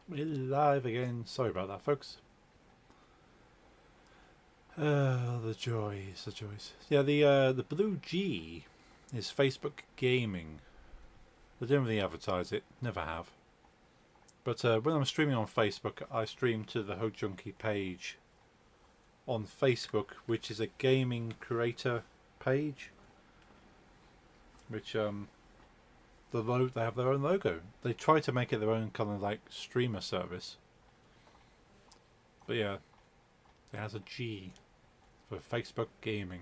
We're live again. Sorry about that, folks. The joys, the joys. Yeah, the blue G is Facebook Gaming. They don't really advertise it, never have. But when I'm streaming on Facebook, I stream to the Ho Junkie page on Facebook, which is a gaming creator page. Which they have their own logo. They try to make it their own kind of like streamer service. But yeah, it has a G for Facebook Gaming.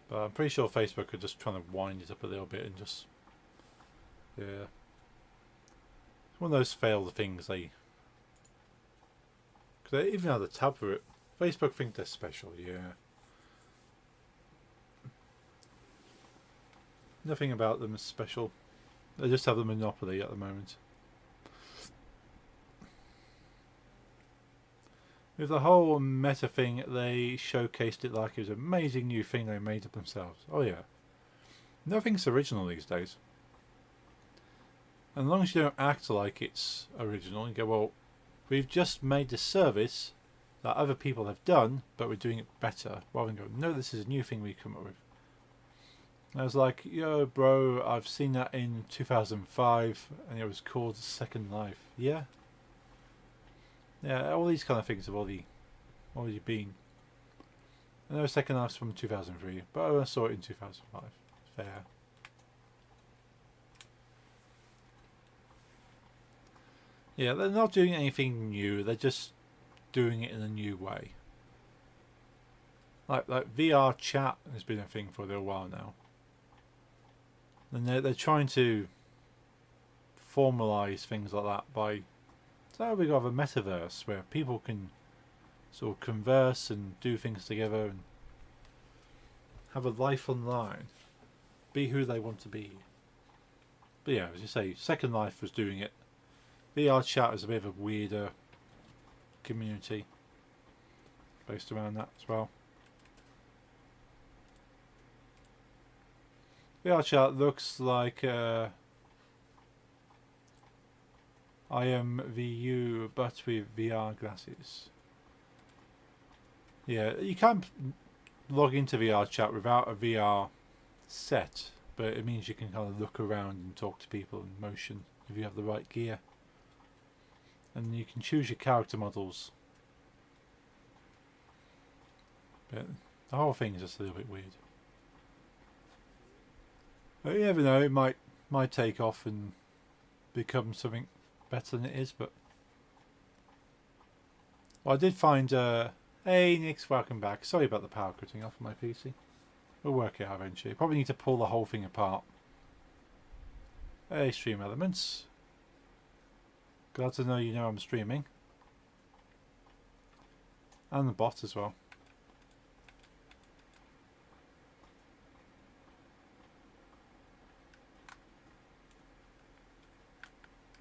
But I'm pretty sure Facebook are just trying to wind it up a little bit and just... Yeah. It's one of those failed things they... Because they even had a tab for it. Facebook think they're special, yeah. Nothing about them is special. They just have the monopoly at the moment. With the whole meta thing, they showcased it like it was an amazing new thing they made up themselves. Oh yeah. Nothing's original these days. And as long as you don't act like it's original, you go, well, we've just made the service that other people have done, but we're doing it better. Rather than go, no, this is a new thing we come up with. And I was like, yo, bro, I've seen that in 2005, and it was called Second Life. Yeah? Yeah, all these kind of things have already been. I know Second Life's from 2003, but I saw it in 2005. Fair. Yeah, they're not doing anything new. They're just doing it in a new way. Like VR chat has been a thing for a little while now. And they're trying to formalize things like that by... So we got a metaverse where people can sort of converse and do things together and have a life online, be who they want to be. But yeah, as you say, Second Life was doing it. VR chat is a bit of a weirder community based around that as well. VR chat looks like IMVU, but with VR glasses. Yeah, you can't log into VR chat without a VR set, but it means you can kind of look around and talk to people in motion if you have the right gear. And you can choose your character models. But the whole thing is just a little bit weird. But you never know, it might take off and become something better than it is, but... Well, I did find... Hey, Nix, welcome back. Sorry about the power cutting off of my PC. We'll work it out eventually. Probably need to pull the whole thing apart. Hey, Stream Elements. Glad to know you know I'm streaming. And the bot as well.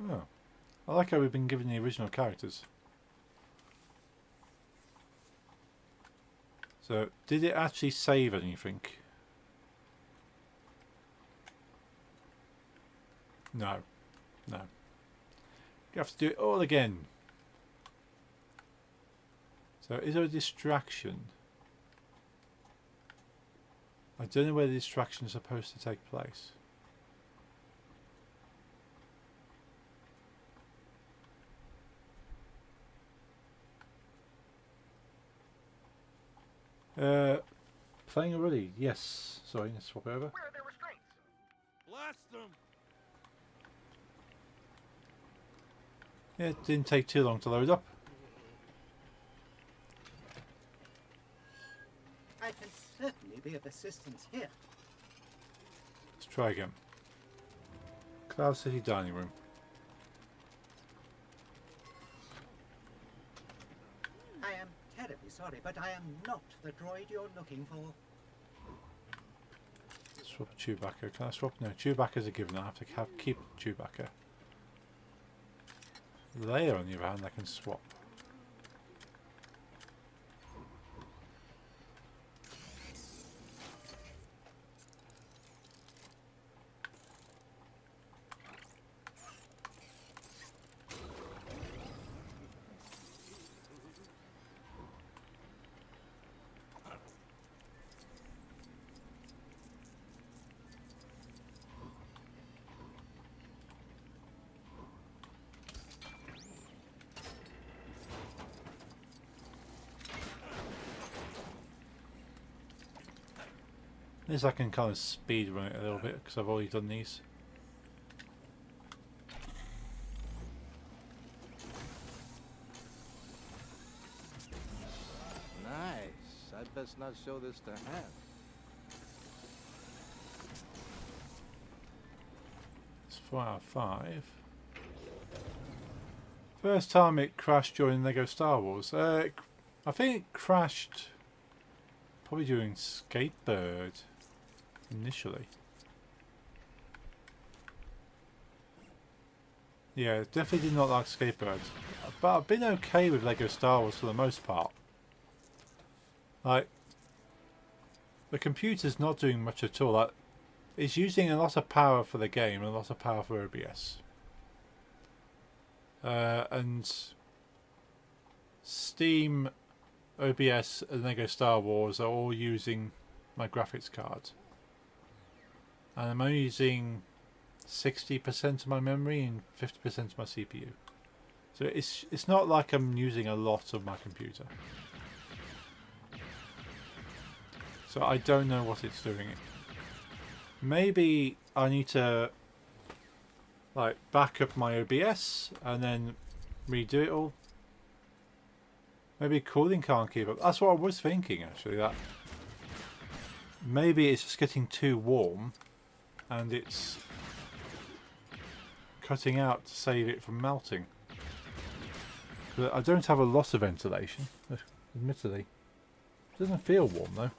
Oh. I like how we've been given the original characters. So, did it actually save anything? No. No. You have to do it all again. So, is there a distraction? I don't know where the distraction is supposed to take place. Playing already? Yes. Sorry, let's swap it over. Where are their restraints? Blast them! Yeah, it didn't take too long to load up. I can certainly be of assistance here. Let's try again. Cloud City Dining Room. I am terribly sorry, but I am not the droid you're looking for. Swap a Chewbacca. Can I swap? No, Chewbacca's a given. I have to keep Chewbacca. Leia, on the other hand, I can swap. At least I can kind of speed run it a little bit because I've already done these. Nice. I'd best not show this to Han. It's 4 out of 5. First time it crashed during Lego Star Wars. I think it crashed probably during Skatebird initially. Yeah, definitely did not like Skatebird. But I've been okay with Lego Star Wars for the most part. Like, the computer's not doing much at all. Like, it's using a lot of power for the game and a lot of power for OBS. And Steam, OBS and Lego Star Wars are all using my graphics card. And I'm only using 60% of my memory and 50% of my CPU. So it's not like I'm using a lot of my computer. So I don't know what it's doing. Maybe I need to like back up my OBS and then redo it all. Maybe cooling can't keep up. That's what I was thinking actually, that maybe it's just getting too warm and it's cutting out to save it from melting. But I don't have a lot of ventilation, admittedly. It doesn't feel warm though.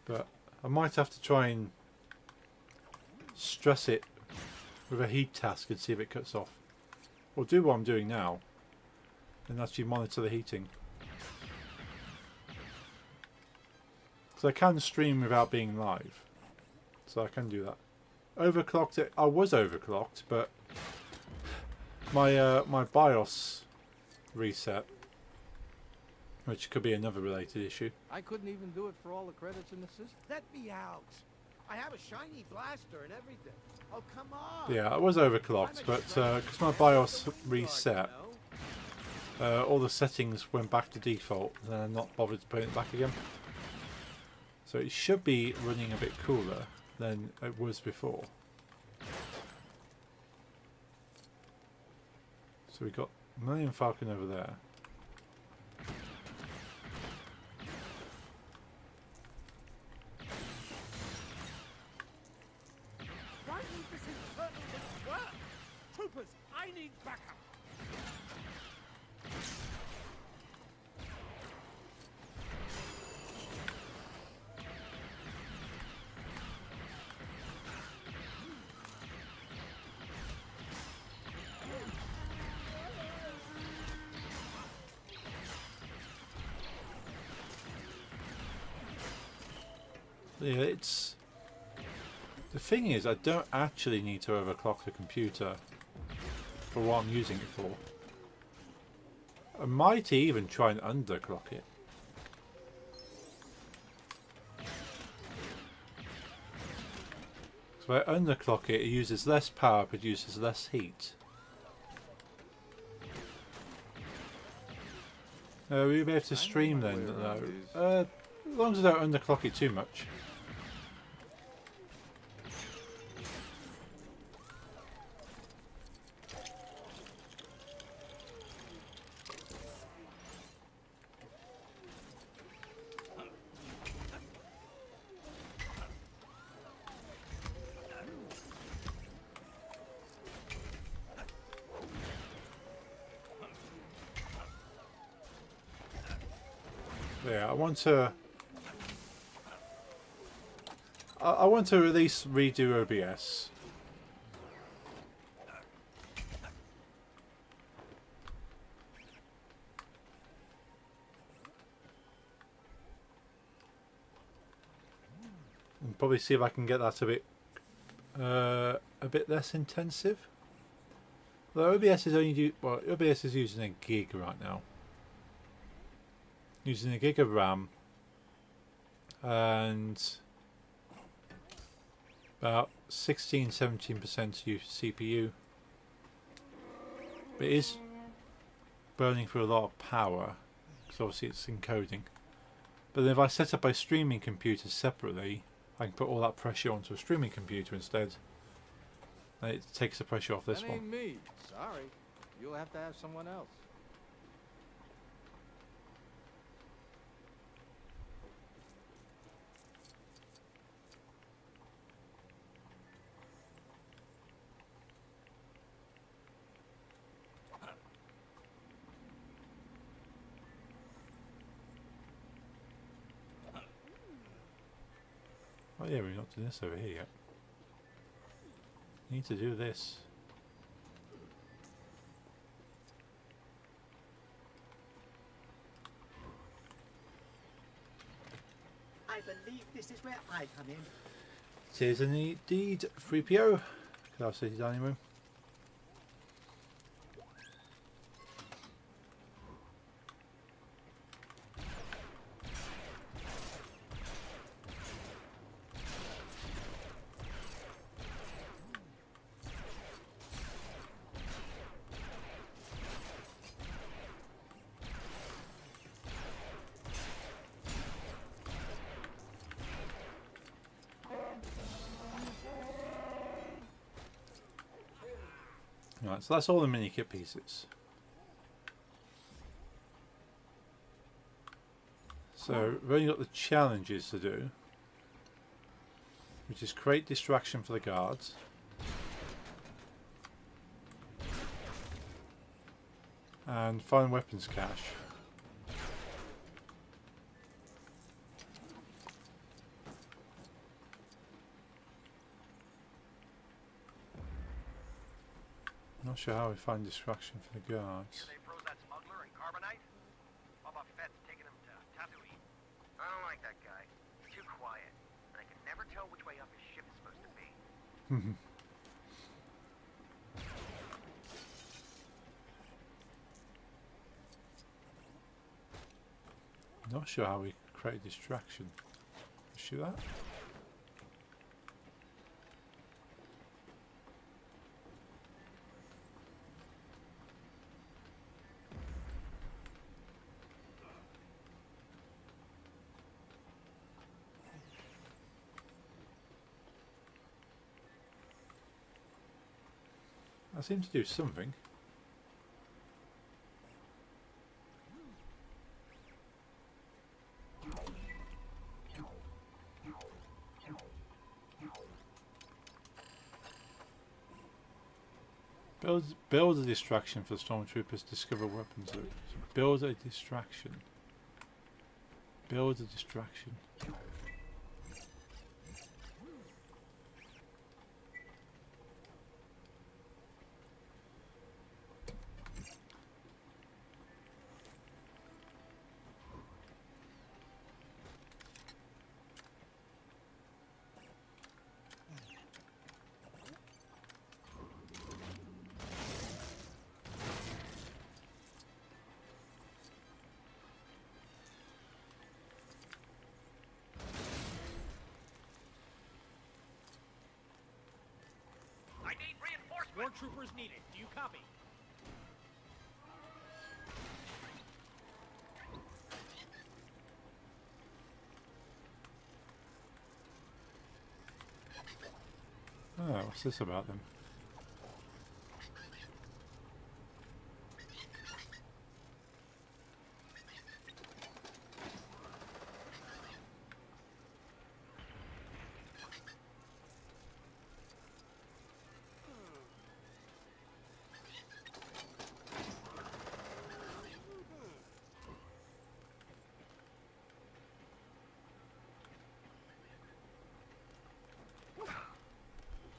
But I might have to try and stress it with a heat task and see if it cuts off. Or do what I'm doing now and actually monitor the heating. So I can stream without being live. So I can do that. Overclocked it. I was overclocked, but my my BIOS reset, which could be another related issue. I couldn't even do it for all the credits in the system. Let me out. I have a shiny blaster and everything. Oh, come on. Yeah, I was overclocked, but because my BIOS reset, all the settings went back to default, and I'm not bothered to put it back again. So it should be running a bit cooler than it was before. So we've got Millennium Falcon over there. Why need this infernal little work? Troopers, I need backup. Yeah, it's... The thing is, I don't actually need to overclock the computer for what I'm using it for. I might even try and underclock it. So if I underclock it, it uses less power, produces less heat. Will we be able to stream then? No. As long as I don't underclock it too much. Yeah, I want to at least redo OBS. And probably see if I can get that a bit less intensive. Well, OBS is OBS is using a gig right now. Using a gig of RAM and about 16-17% CPU. But it is burning through a lot of power because obviously it's encoding. But then if I set up a streaming computer separately, I can put all that pressure onto a streaming computer instead. And it takes the pressure off this That one. ain't me. Sorry. You'll have to have someone else. Oh yeah, we're not doing this over here yet. Need to do this. I believe this is where I come in. It is indeed 3PO. Cloud City dining room. Right, so that's all the mini kit pieces. So we've only got the challenges to do, which is create distraction for the guards, and find weapons cache. Not sure how we find distraction for the guards. They froze that smuggler in carbonite? Boba Fett's taking him to Tatooine. I don't like that guy. He's too quiet. And I can never tell which way up his ship is supposed to be. Not sure how we create distraction. Shoot that. I seem to do something. Build a distraction for the stormtroopers. Discover weapons. So build a distraction. Build a distraction. I need reinforcements! More troopers needed. Do you copy? Oh, what's this about then?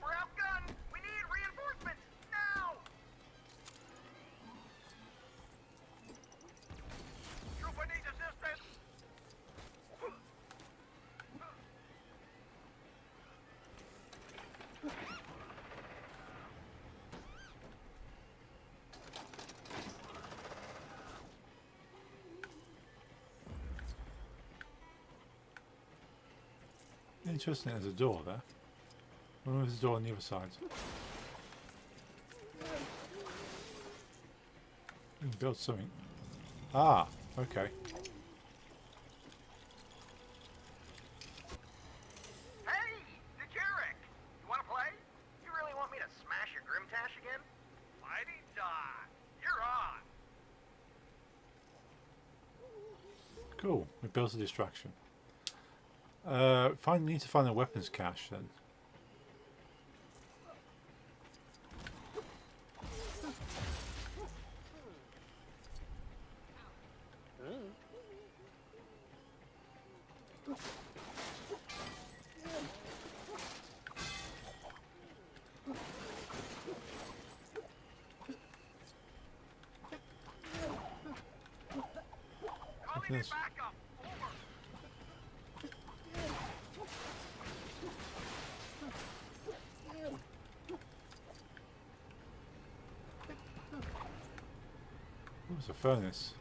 We're outgunned! We need reinforcements! Now! Trooper needs assistance! Interesting, there's a door there. I wonder if there's a door on the other side. We can build something. Ah, okay. Cool. We built a distraction. Need to find a weapons cache then. Calling in backup. Over. Oh, it's a furnace.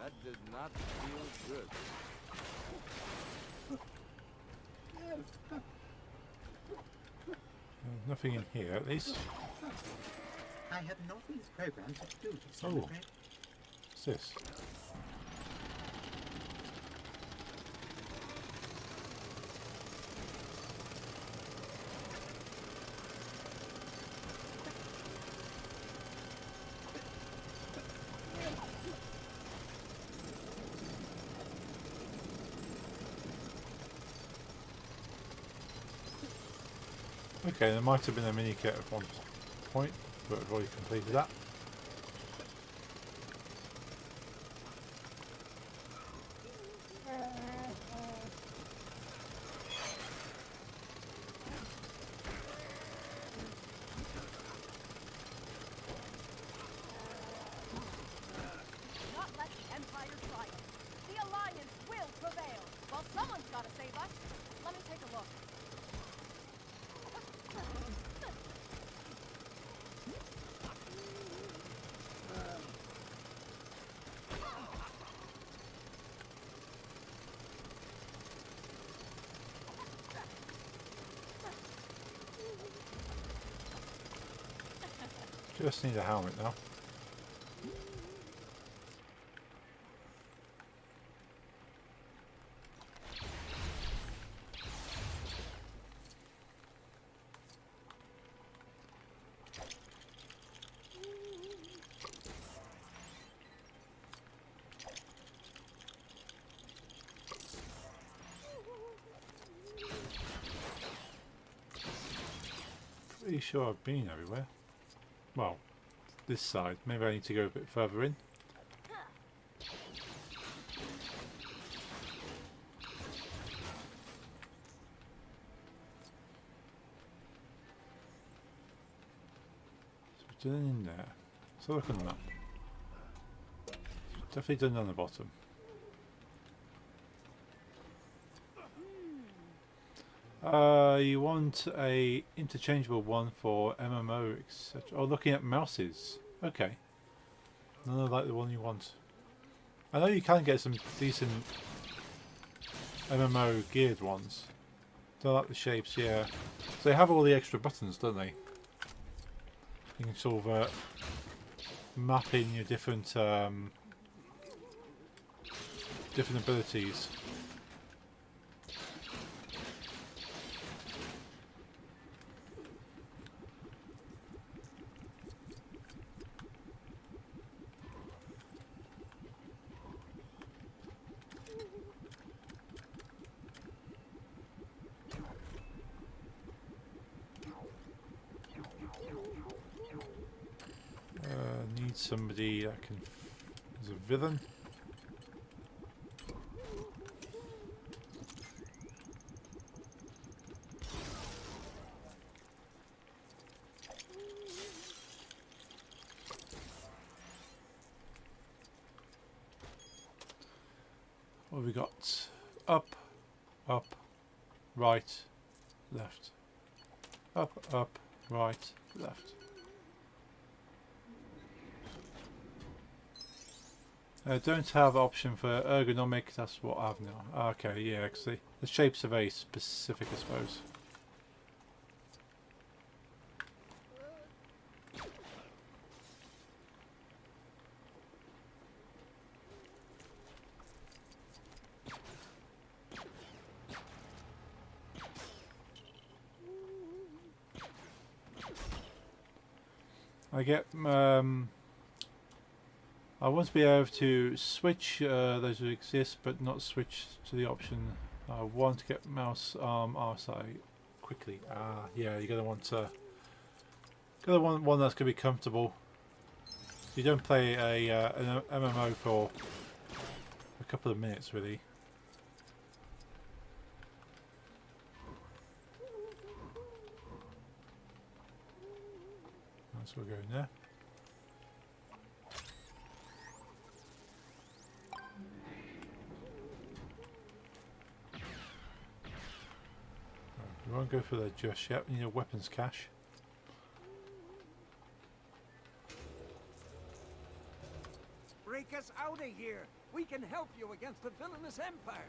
That did not feel good. Nothing in here, at least. I have not been programmed to do this, I'm Oh. afraid. What's this? Okay, there might have been a mini kit at one point, but I've already completed that. Not let the Empire triumph. The Alliance will prevail. Well, someone's got to save us. Let me take a look. Just need a helmet now. Pretty sure I've been everywhere. Well, this side. Maybe I need to go a bit further in. So we've done in there. So look on the map. Definitely done on the bottom. You want a interchangeable one for MMO, etc. Oh, looking at mouses. Okay. None of like the one you want. I know you can get some decent MMO geared ones. Don't like the shapes, yeah. So they have all the extra buttons, don't they? You can sort of map in your different different abilities. Need somebody that can. There's a villain. What have we got? Up, up, right, left. Up, up, right, left. Don't have option for ergonomic, that's what I have now. Okay, yeah, because the shapes are very specific, I suppose. I get I want to be able to switch those who exist, but not switch to the option. I want to get mouse arm RSI quickly. Ah, yeah, you're gonna want one that's gonna be comfortable. You don't play an MMO for a couple of minutes, really. That's what we're going there. We won't go for that just yet. We need a weapons cache. Break us out of here. We can help you against the villainous empire.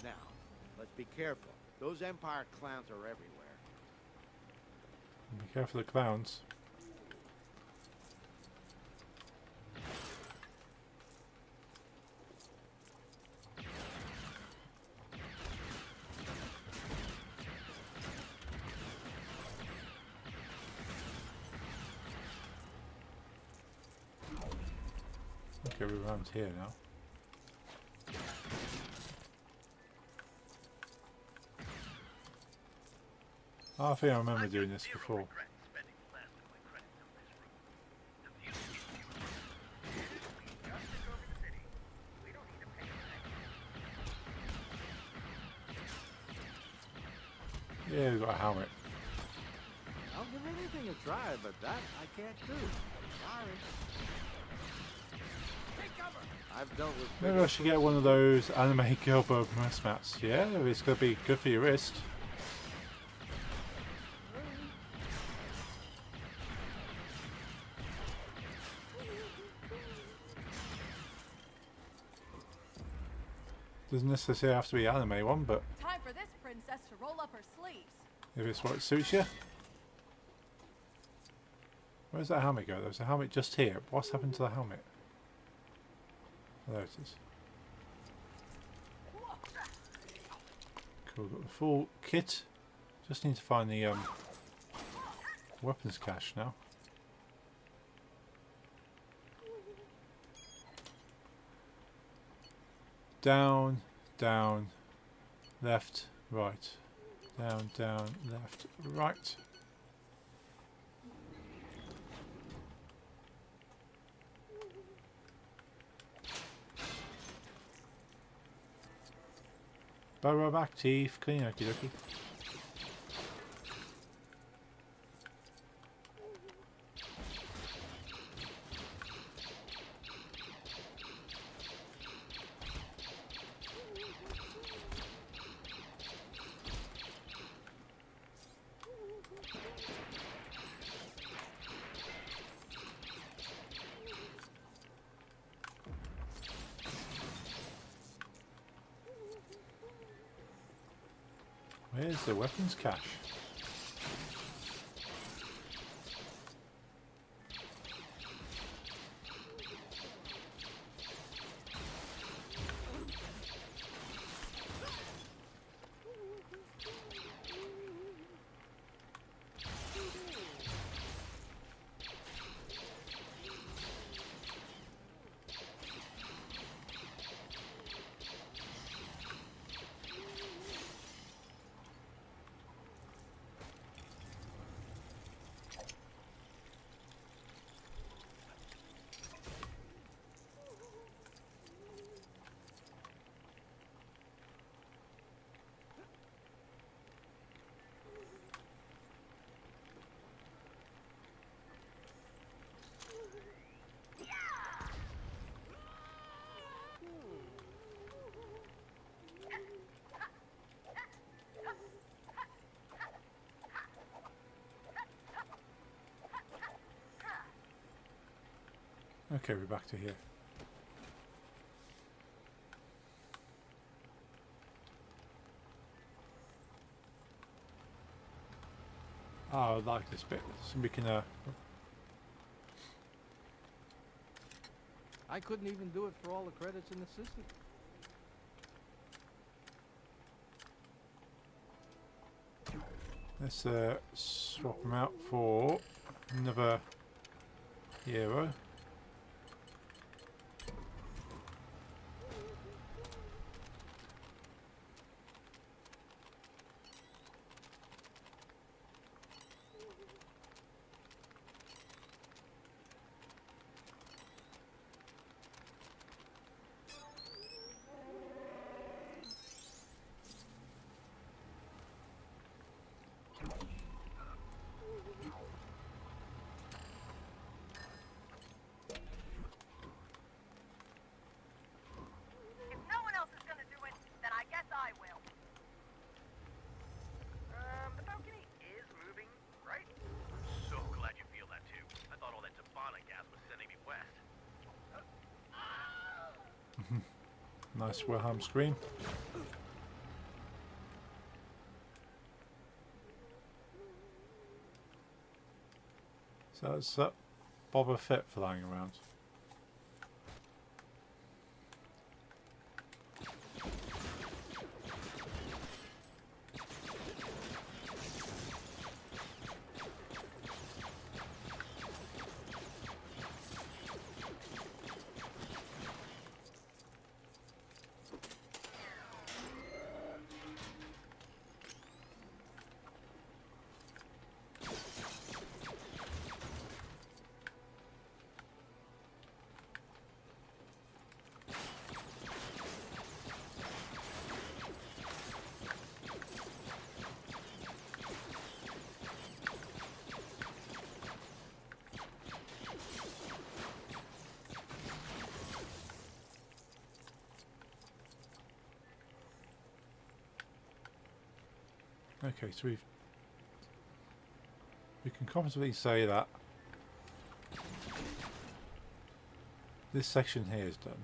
Now, let's be careful. Those Empire clowns are everywhere. Be careful of the clowns. Okay, we're around here now. Oh, I think I remember doing this before. Yeah, we've got a helmet. I'll give anything a try, but that I can't do. Sorry. Take cover. I've dealt with Maybe I should get one of those anime Gilbo mouse mats. Yeah, it's going to be good for your wrist. Doesn't necessarily have to be anime one, but Time for this princess to roll up her sleeves. if it's what suits you. Where's that helmet go? There's a helmet just here. What's happened to the helmet? There it is. Cool, got the full kit. Just need to find the weapons cache now. Down, down, left, right. Down, down, left, right. Burrow back teeth, clean okie dokie. Where's the weapons cache? Okay, we're back to here. Oh, I like this bit. So we can I couldn't even do it for all the credits in the system. Let's swap them out for another hero. If no one else is gonna do it, then I guess I will. The balcony is moving, right? I'm so glad you feel that too. I thought all that Tabana gas was sending me west. Nice Wilhelm scream. So that's Boba Fett flying around. Okay, so we can confidently say that this section here is done.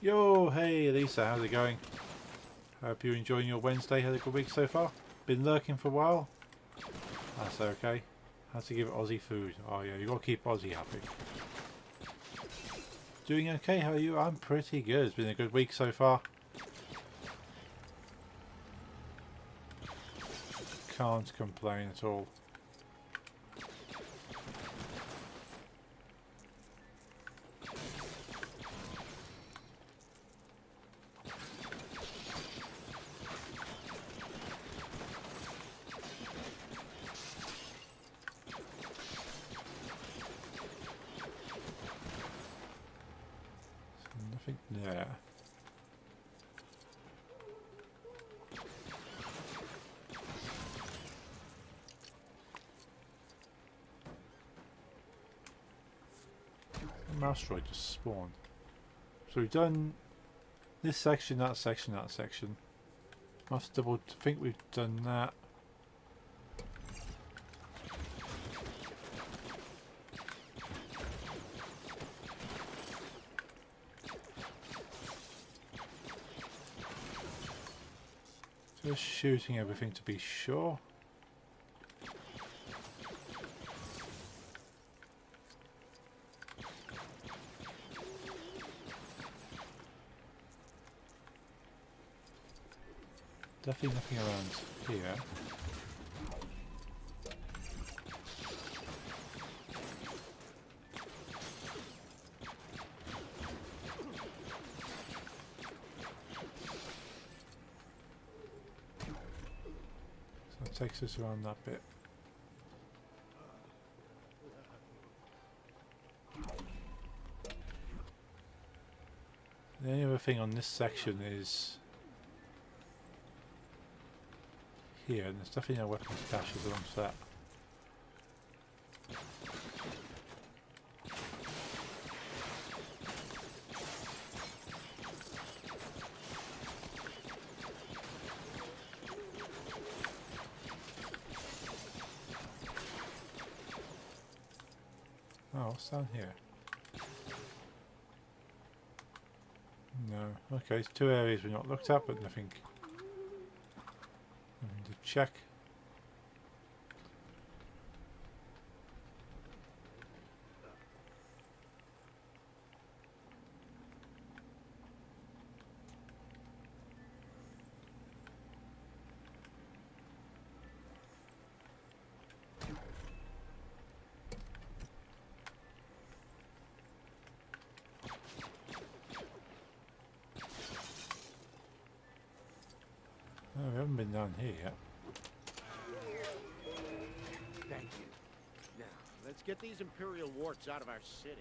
Yo, hey Lisa, how's it going? Hope you're enjoying your Wednesday. Had a good week so far? Been lurking for a while? That's okay. Had to give Aussie food. Oh yeah, you gotta keep Aussie happy. Doing okay, how are you? I'm pretty good. It's been a good week so far. Can't complain at all. Nothing there. Mouse droid just spawned. So we've done this section, that section, that section. Must double think we've done that. Just shooting everything to be sure. Definitely nothing around here. So it takes us around that bit. The only other thing on this section is here, and there's definitely no weapons caches amongst that. Oh, what's down here? No. Okay, it's two areas we've not looked at, but nothing to check. Oh, we haven't been down here yet. Thank you. Now, let's get these Imperial warts out of our city.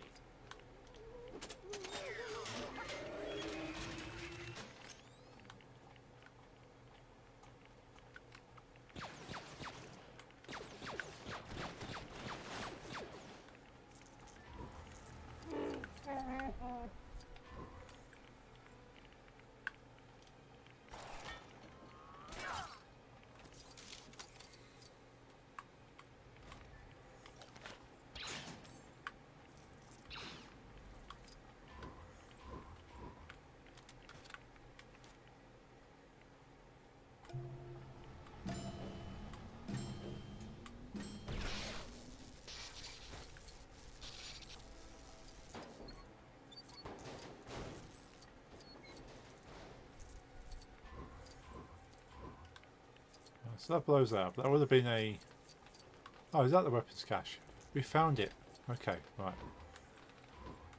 So that blows that up. That would have been a... Oh, is that the weapons cache? We found it. Okay, right.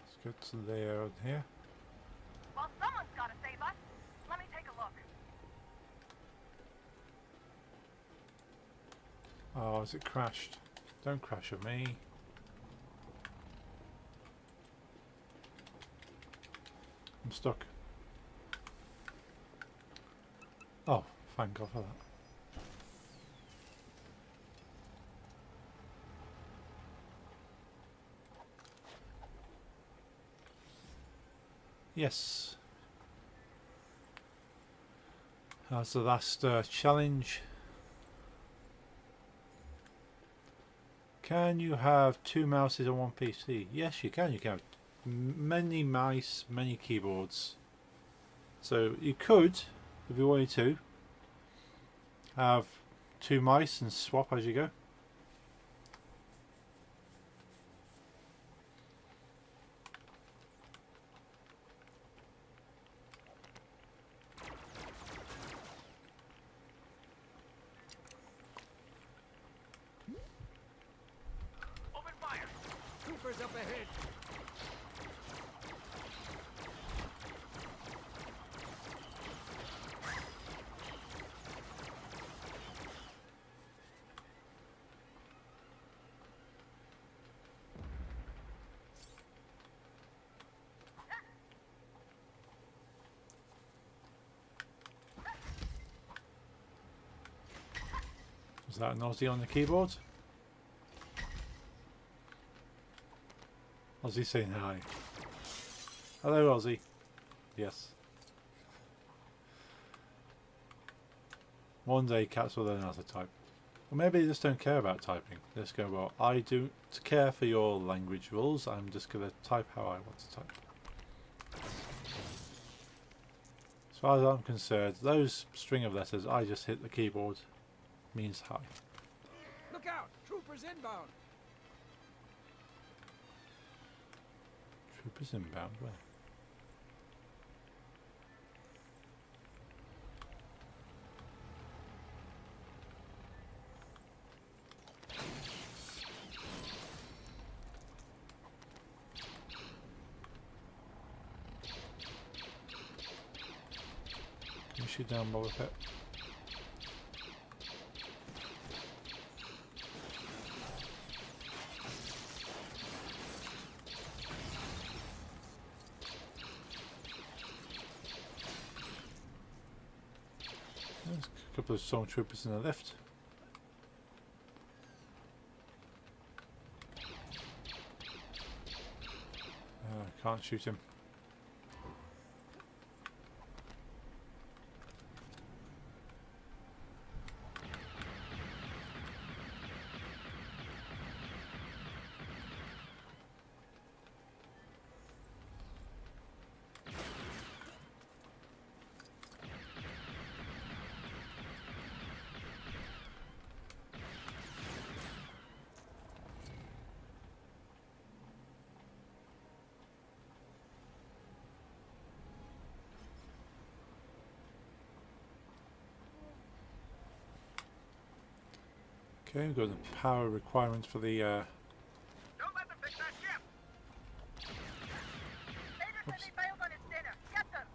Let's go to there and here. Well, someone's gotta save us. Let me take a look. Oh, has it crashed? Don't crash on me. I'm stuck. Oh, thank God for that. Yes. That's the last challenge. Can you have 2 mouses on one PC? Yes, you can. You can have many mice, many keyboards. So you could, if you wanted to, have 2 mice and swap as you go. Open fire! Troopers up ahead. Is that an Aussie on the keyboard? Aussie saying hi. Hello, Aussie. Yes. One day cats will learn how to type. Or maybe they just don't care about typing. They just go, well, I don't care for your language rules. I'm just going to type how I want to type. As far as I'm concerned, those string of letters I just hit the keyboard means hi. Look out! Troopers inbound. Troopers inbound, where? Can you shoot down Boba Fett? There's a couple of stormtroopers in the lift. Can't shoot him. Okay, we've got the power requirements for the Don't let them fix that ship! Vader said they failed on his dinner. Get them!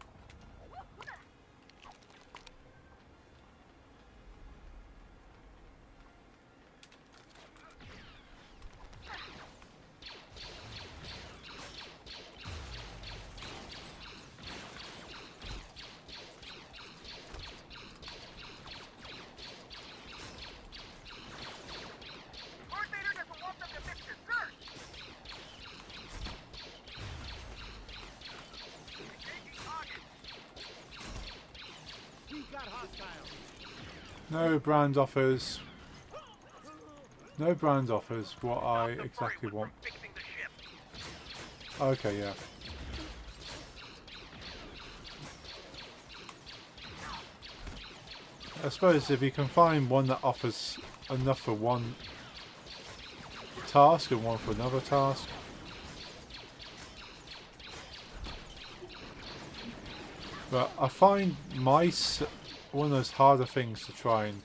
got hostiles. No brand offers. No brand offers what I exactly want. Fixing the ship. Okay, yeah. I suppose if you can find one that offers enough for one task and one for another task. But I find mice one of those harder things to try and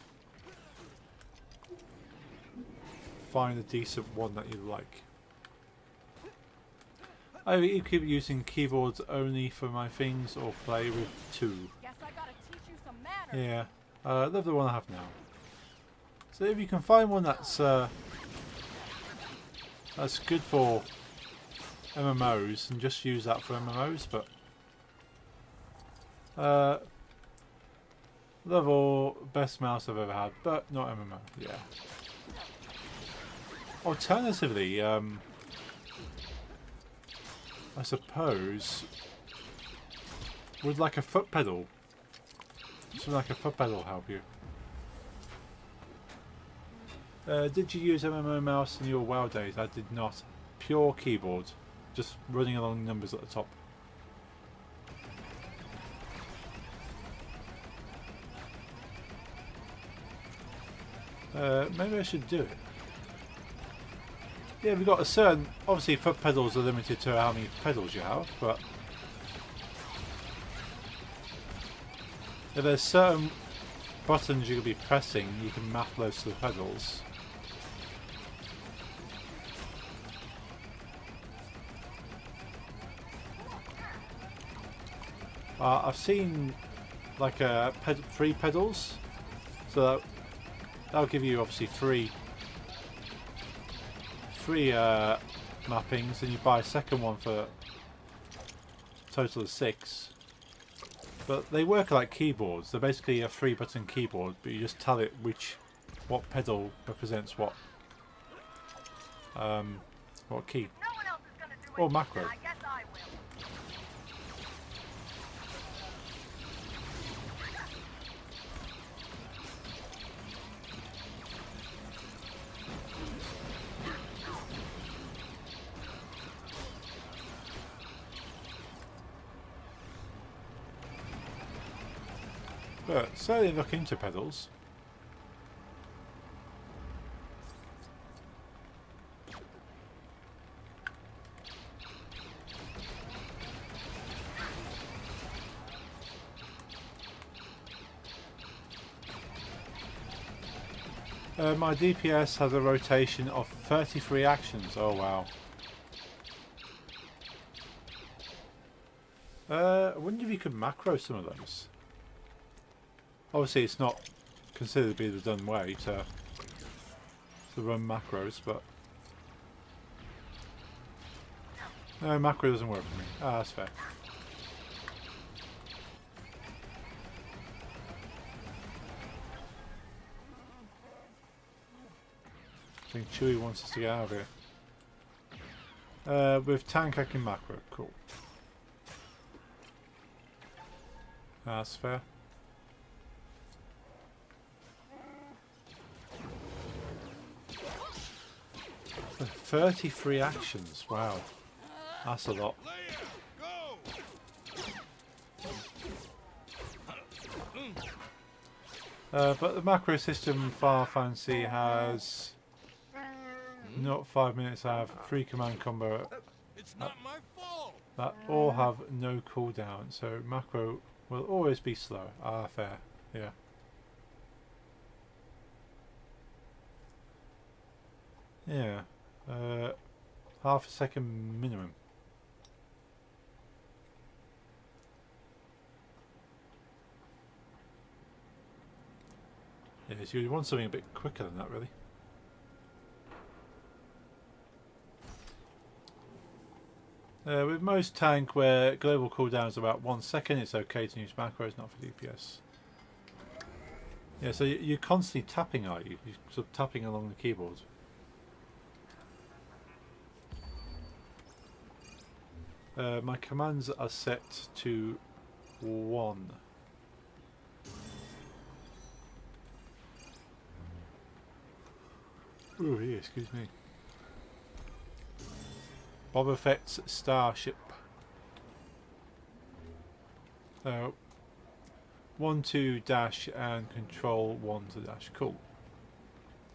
find a decent one that you like. I keep using keyboards only for my things or play with two. Guess I gotta teach you some manners. Yeah, I love the one I have now. So if you can find one that's good for MMOs, and just use that for MMOs, but love all best mouse I've ever had, but not MMO. Yeah. Alternatively, I suppose would like a foot pedal. Something like a foot pedal help you. Did you use MMO mouse in your WoW days? I did not. Pure keyboard, just running along numbers at the top. Maybe I should do it. Yeah, we've got a certain... Obviously, foot pedals are limited to how many pedals you have, but... if there's certain buttons you could be pressing, you can map those to the pedals. I've seen like 3 pedals, so that'll give you obviously three mappings, and you buy a second one for a total of 6. But they work like keyboards. They're basically a 3-button keyboard, but you just tell it what pedal represents what key. No one else is gonna do Or it, macro. and I guess I will. But certainly look into pedals. My DPS has a rotation of 33 actions. Oh wow. I wonder if you could macro some of those. Obviously it's not considered to be the done way to run macros, but no, macro doesn't work for me. Ah, that's fair. I think Chewie wants us to get out of here. With tank I can macro, cool. That's fair. 33 actions, wow. That's a lot. But the macro system Far Fancy has not 5 minutes. I have 3 command combo It's not my fault. that all have no cooldown, so macro will always be slow. Ah, fair, yeah. Yeah, half a second minimum. Yeah, so you want something a bit quicker than that, really. With most tank where global cooldown is about 1 second, it's okay to use macros, not for DPS. Yeah, so you're constantly tapping, are you? You're sort of tapping along the keyboard. My commands are set to 1. Oh, yeah, excuse me. Boba Fett's starship. 1 to dash and control 1 to dash. Cool.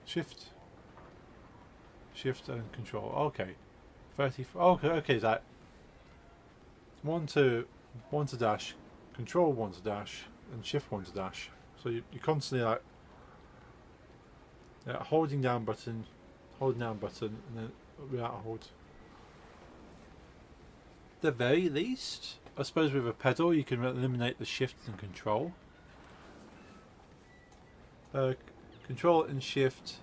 Shift and control. Okay. 34. Okay, that 1 to dash, control 1 to dash, and shift 1 to dash. So you're constantly like holding down button, and then without a hold. At the very least, I suppose with a pedal you can eliminate the shift and control. Control and shift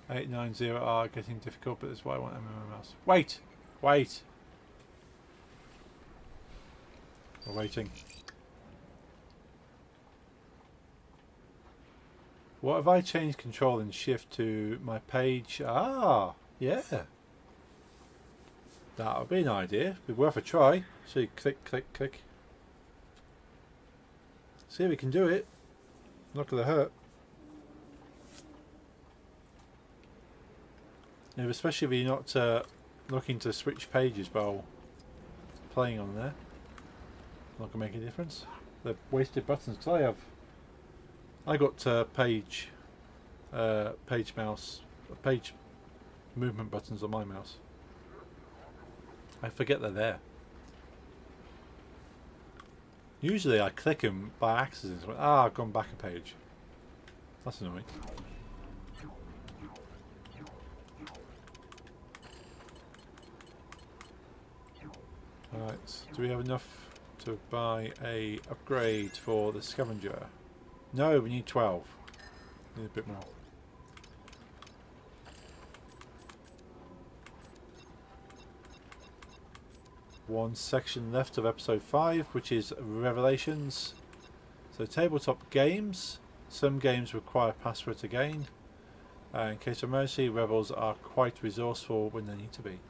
890 are getting difficult, but that's why I want MMO mouse. Wait! We're waiting. What if I change control and shift to my page? Ah, yeah. That would be an idea. Be worth a try. So you click. See if we can do it. Not gonna hurt. Yeah, especially if you're not looking to switch pages while playing on there. Not gonna make a difference. They're wasted buttons. Cause I got page movement buttons on my mouse. I forget they're there. Usually I click them by accident. I've gone back a page. That's annoying. Alright, do we have enough to buy a upgrade for the scavenger? No, we need 12. Need a bit more. One section left of episode 5, which is Revelations. So tabletop games. Some games require password to gain. In case of emergency, rebels are quite resourceful when they need to be.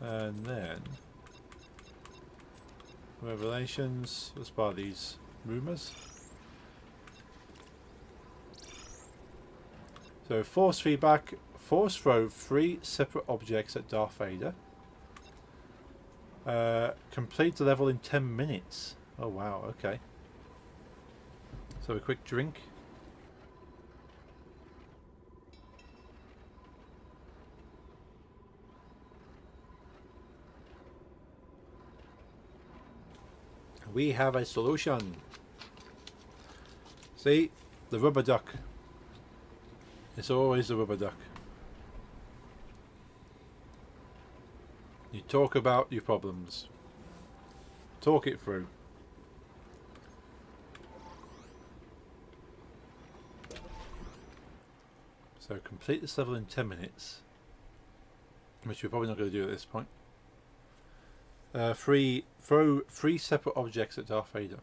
And then Revelations. Let's buy these rumors. So force feedback. Force throw 3 separate objects at Darth Vader. Complete the level in 10 minutes. Oh wow, okay. So a quick drink. We have a solution. See? The rubber duck. It's always the rubber duck. You talk about your problems. Talk it through. So complete this level in 10 minutes. Which we're probably not going to do at this point. Throw 3 separate objects at Darth Vader.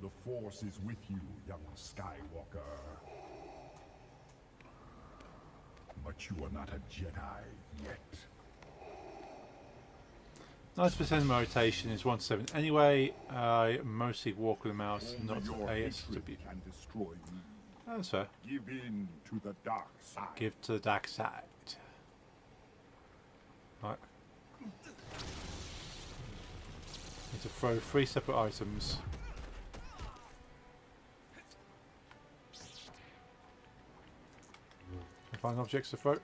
The Force is with you, young Skywalker. But you are not a Jedi yet. 90% rotation is 1/7. Anyway, I mostly walk with a mouse, not Your ASW. hatred can destroy you. That's fair. Give in to the dark side. Give to the dark side. Right. Need to throw 3 separate items. Find objects to throw.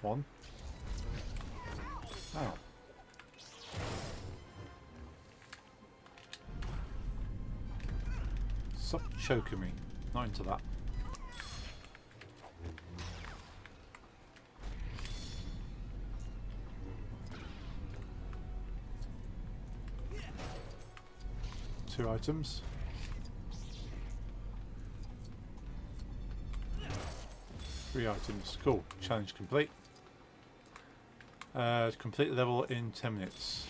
One. Ow. Stop choking me. Not into that. 2 items. Three items. Cool. Challenge complete. Complete the level in 10 minutes.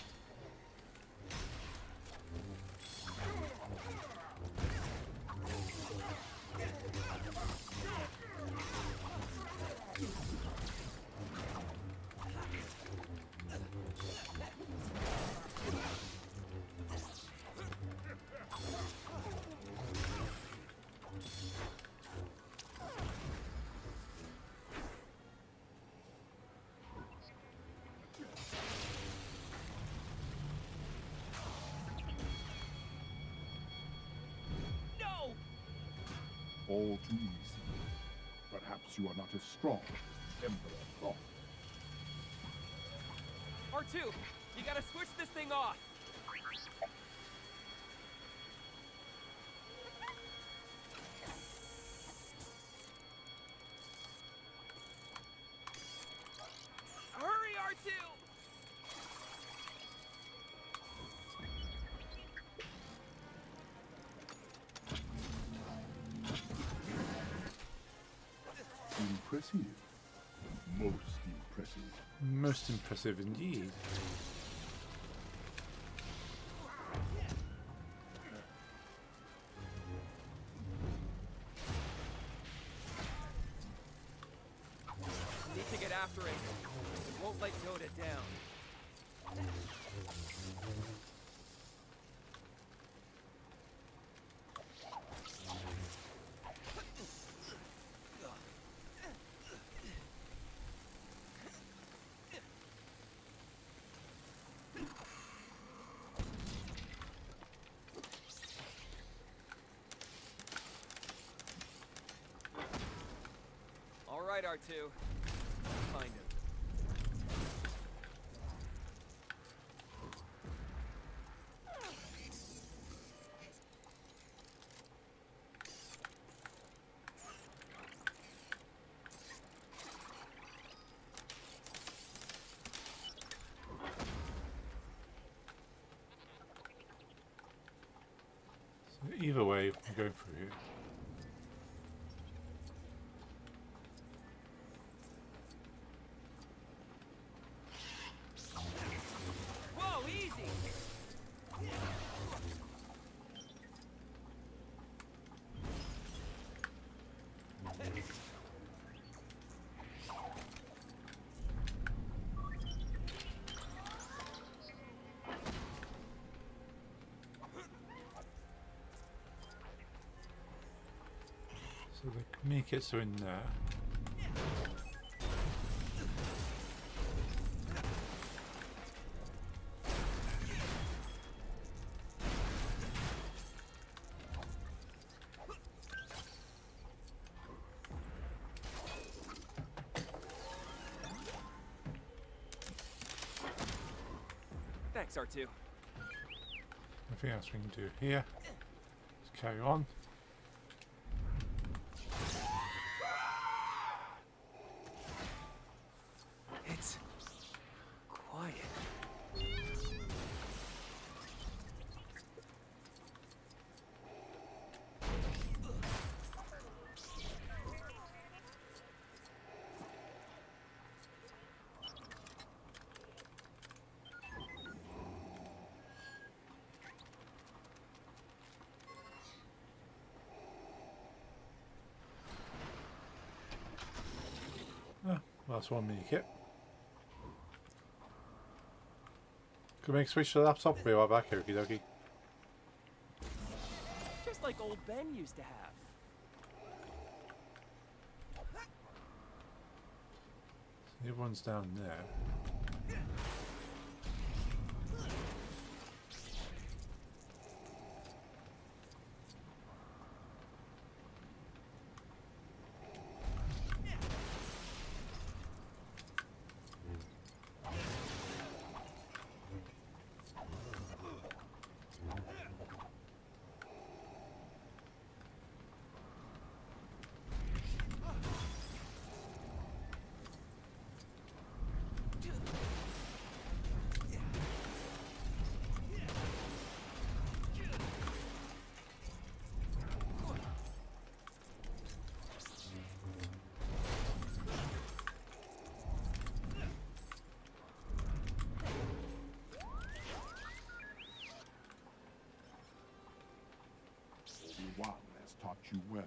All too easy. Perhaps you are not as strong as Emperor thought. R2, you gotta switch this thing off. Hurry, R2! Impressive. Most impressive. Most impressive indeed. Need to get after it. It won't let Yoda down. All right, R2. Find him. So either way, I'm going through here. Whoa, easy! So the communicates are in there. Thanks, R2. Nothing else we can do here. Let's carry on. It's quiet. Last one mini kit. Could make switch to the laptop. Be right back, okie dokie. Just like old Ben used to have. The other one's down there. you well.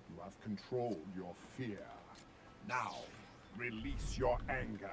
You have controlled your fear. Now, release your anger.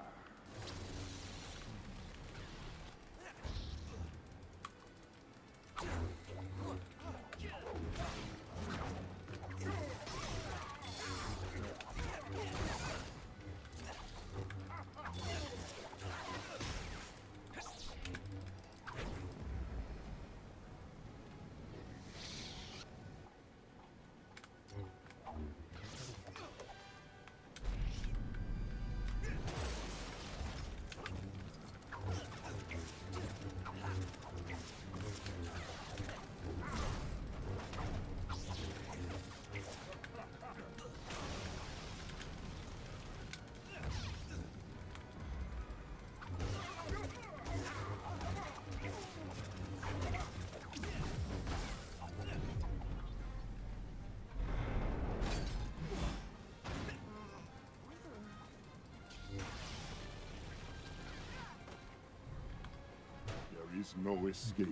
There is no escape.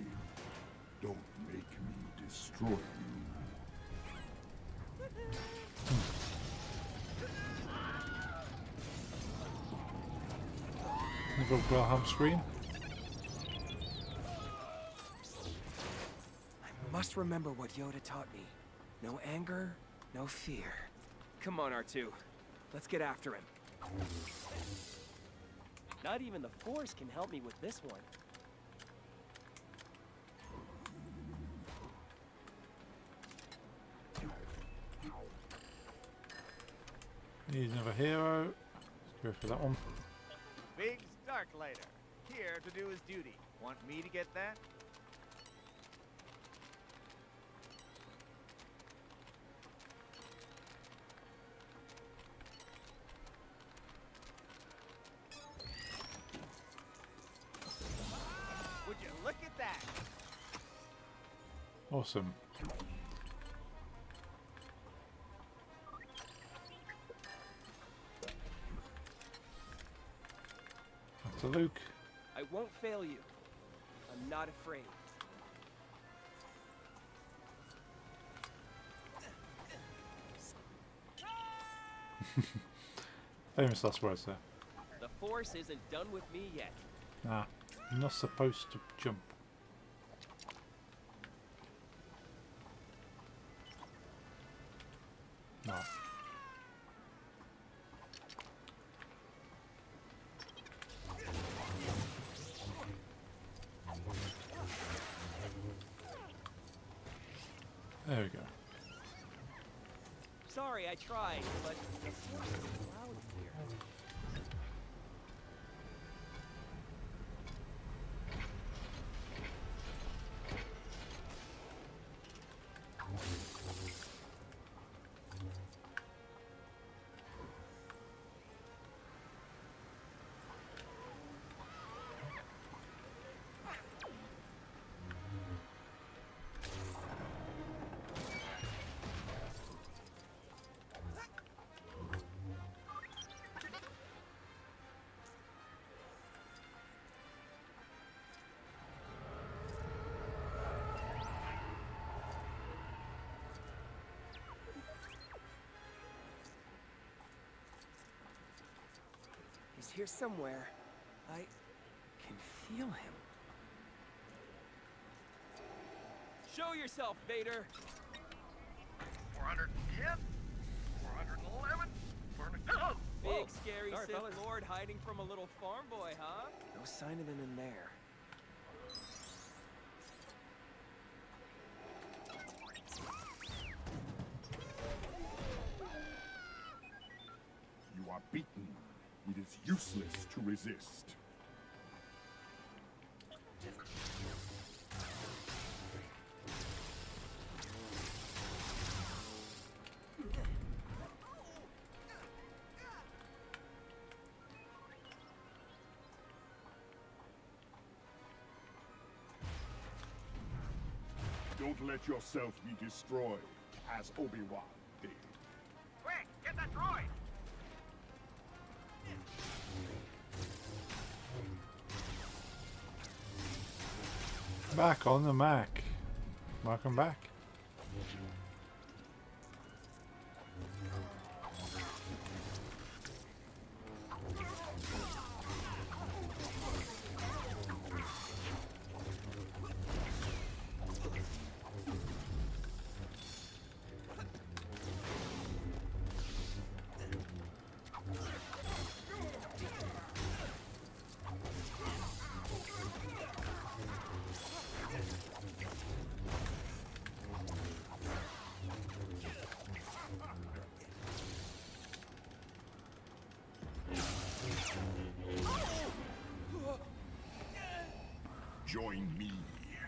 Don't make me destroy you. Go Wilhelm screen. I must remember what Yoda taught me. No anger, no fear. Come on, R2. Let's get after him. Not even the Force can help me with this one. He's another hero. Let's go for that one. Biggs Darklighter, here to do his duty. Want me to get that? Would you look at that? Awesome. To Luke. I won't fail you. I'm not afraid. Famous last words there. The Force isn't done with me yet. Nah, I'm not supposed to jump. No. There we go. Sorry, I tried, but the Force is loud here. He's here somewhere. I can feel him. Show yourself, Vader! 410? 411? 400... Big scary Sorry, Sith fellas. Lord hiding from a little farm boy, huh? No sign of him in there. You are beaten. It is useless to resist. Don't let yourself be destroyed, as Obi-Wan did. Quick, get that droid! Back on the Mac. Welcome back. Join me,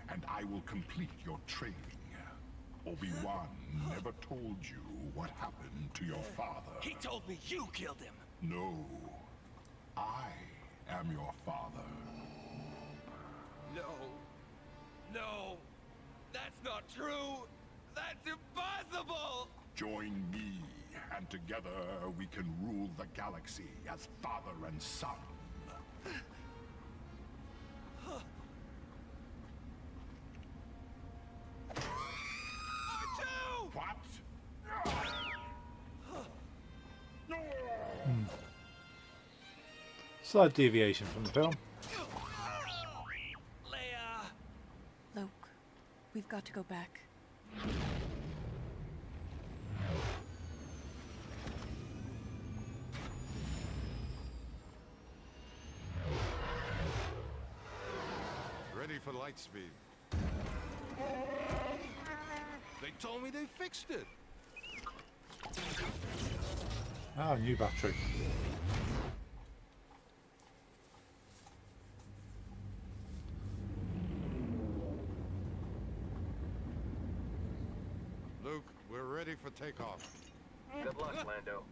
and I will complete your training. Obi-Wan never told you what happened to your father. He told me you killed him. No, I am your father. No. No. That's not true. That's impossible. Join me, and together we can rule the galaxy as father and son. R2! What? Slight deviation from the film. Leia! Luke, we've got to go back. Ready for light speed. They told me they fixed it. Ah, new battery. Luke, we're ready for takeoff. Good luck, Lando.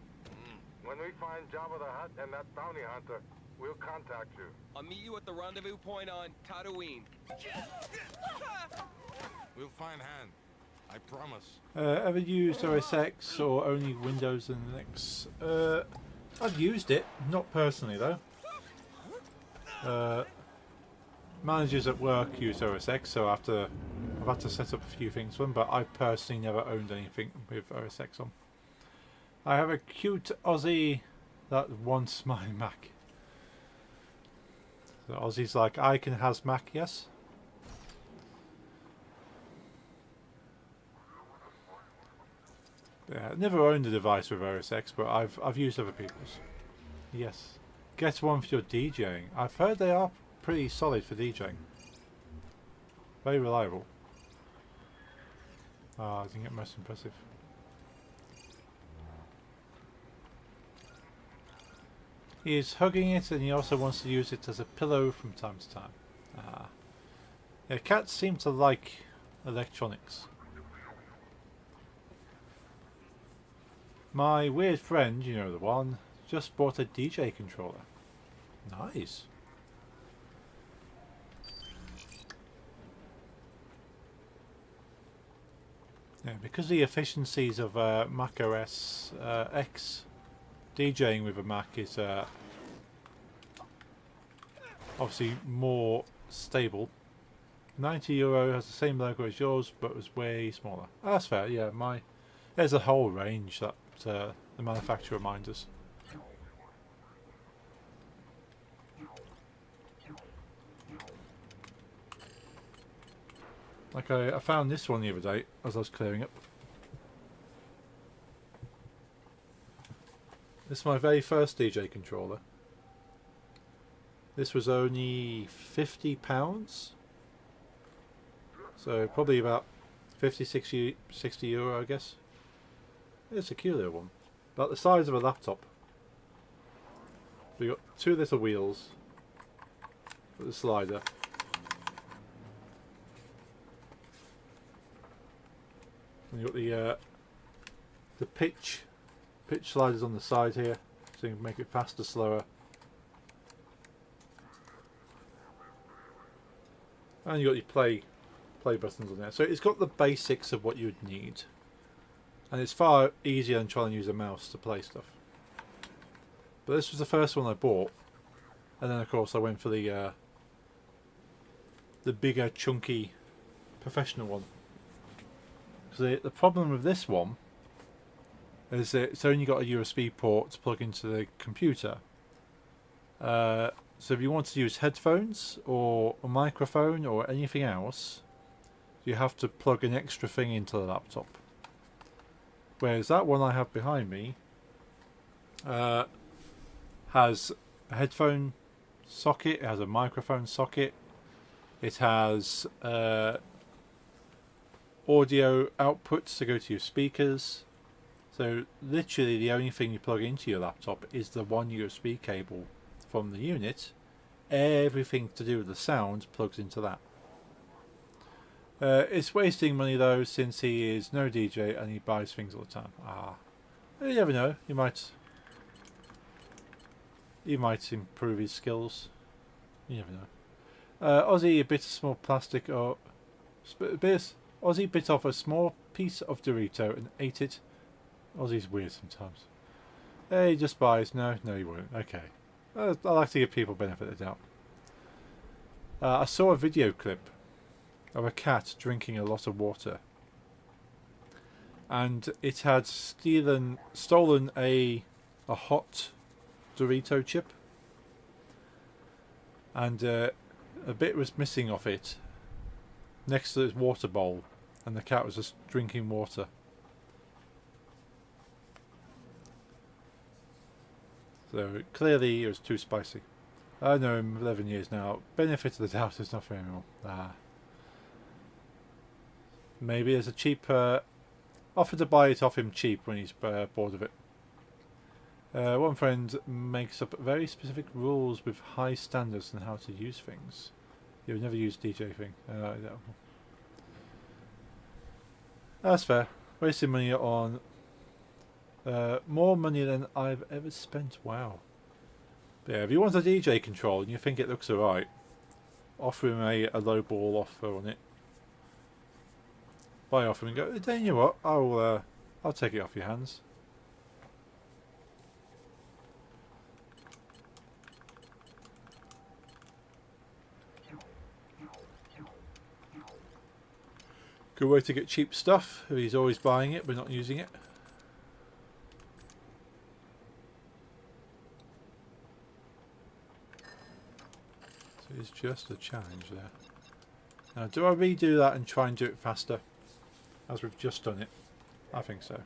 When we find Jabba the Hutt and that bounty hunter, we'll contact you. I'll meet you at the rendezvous point on Tatooine. We'll find Han. I promise. Ever used OS X or only Windows and Linux? I've used it, not personally though. Managers at work use OS X, so I've had to set up a few things for them, but I've personally never owned anything with OS X on. I have a cute Aussie that wants my Mac. So Aussie's like, I can has Mac, yes? Yeah, I've never owned a device with OS X, but I've used other people's. Yes. Get one for your DJing. I've heard they are pretty solid for DJing. Very reliable. Ah, I didn't get most impressive. He is hugging it, and he also wants to use it as a pillow from time to time. Ah. Yeah, cats seem to like electronics. My weird friend, you know the one, just bought a DJ controller. Nice. Yeah, because the efficiencies of Mac OS X, DJing with a Mac is obviously more stable. €90 has the same logo as yours, but was way smaller. Oh, that's fair. Yeah, there's a whole range that the manufacturer reminds us. Like I found this one the other day as I was clearing up. This is my very first DJ controller. This was only £50. So probably about 50, 60 euro, I guess. It's a cute little one. About the size of a laptop. We got two little wheels for the slider. And you got the pitch sliders on the side here, so you can make it faster, slower. And you got your play buttons on there. So it's got the basics of what you would need. And it's far easier than trying to use a mouse to play stuff. But this was the first one I bought. And then of course I went for the bigger, chunky, professional one. So the problem with this one is that it's only got a USB port to plug into the computer. So if you want to use headphones or a microphone or anything else, you have to plug an extra thing into the laptop. Whereas that one I have behind me has a headphone socket, it has a microphone socket, it has audio outputs to go to your speakers. So literally the only thing you plug into your laptop is the one USB cable from the unit, everything to do with the sound plugs into that. It's wasting money though, since he is no DJ and he buys things all the time. You never know. He might improve his skills. You never know. Ozzy a bit of small plastic or Ozzy bit off a small piece of Dorito and ate it. Ozzy's weird sometimes. He just buys. No, he won't. Okay. I like to give people benefit of the doubt. I saw a video clip of a cat drinking a lot of water, and it had stolen a hot Dorito chip, and a bit was missing off it next to its water bowl, and the cat was just drinking water. So clearly it was too spicy. I know him 11 years now. Benefit of the doubt is not for him anymore. Maybe there's a cheap offer to buy it off him cheap when he's bored of it. One friend makes up very specific rules with high standards on how to use things. You would never use DJ thing. No. That's fair. Wasting money on more money than I've ever spent. Wow. But yeah, if you want a DJ control and you think it looks alright, offer him a low ball offer on it. Buy off him and go, then you know what, I'll take it off your hands. Good way to get cheap stuff if he's always buying it but not using it. So it's just a challenge there. Now, do I redo that and try and do it faster, as we've just done it? I think so.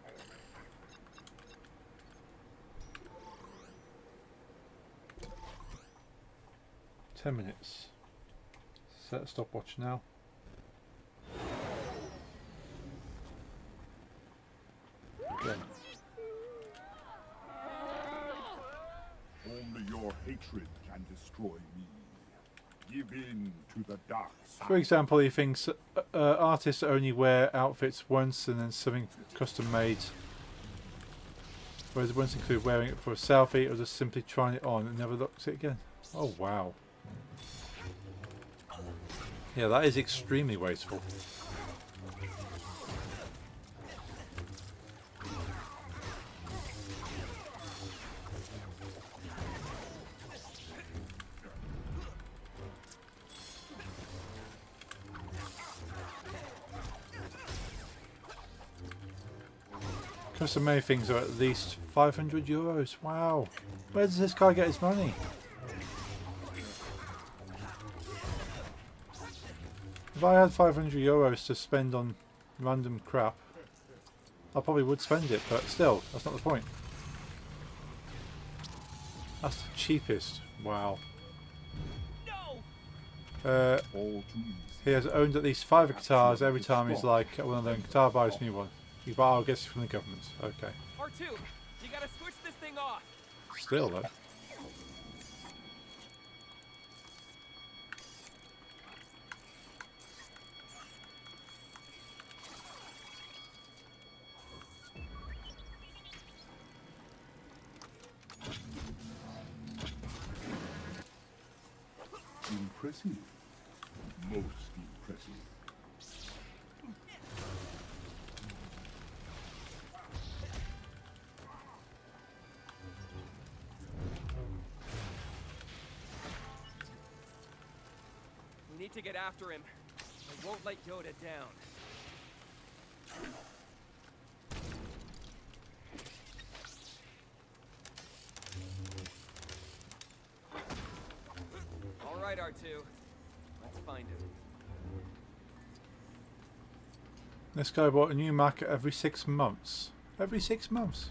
$10. Set a stopwatch now. Okay. Only your hatred can destroy me. Give in to the dark side. For example, he thinks artists only wear outfits once and then something custom made. Whereas once include wearing it for a selfie or just simply trying it on and never looks at it again. Oh wow. Yeah, that is extremely wasteful. Custom made things are at least €500. Wow. Where does this guy get his money? If I had €500 to spend on random crap, I probably would spend it, but still, that's not the point. That's the cheapest. Wow. He has owned at least 5 guitars. Every time he's like, one of them guitar buys a new one. You buy, I guess, from the government. Okay. R2, you gotta switch this thing off. Still though. Impressive. Most impressive. We need to get after him. I won't let Yoda down. All right, R2. Let's find him. This guy bought a new Mac every 6 months. Every 6 months.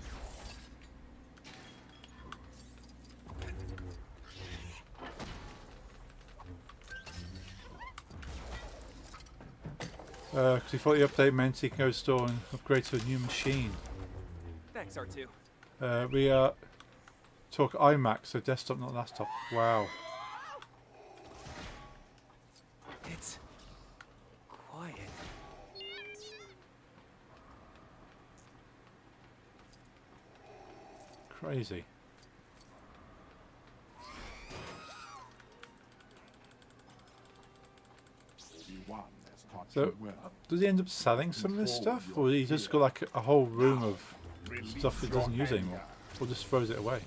Because he thought the update meant he can go to the store and upgrade to a new machine. Thanks, R2. We talk iMac, so desktop, not laptop. Wow. Crazy. Obi-Wan has taught So, you well. does he end up selling some of this stuff? Or he just got like a whole room of stuff he doesn't use anymore? Or just throws it away?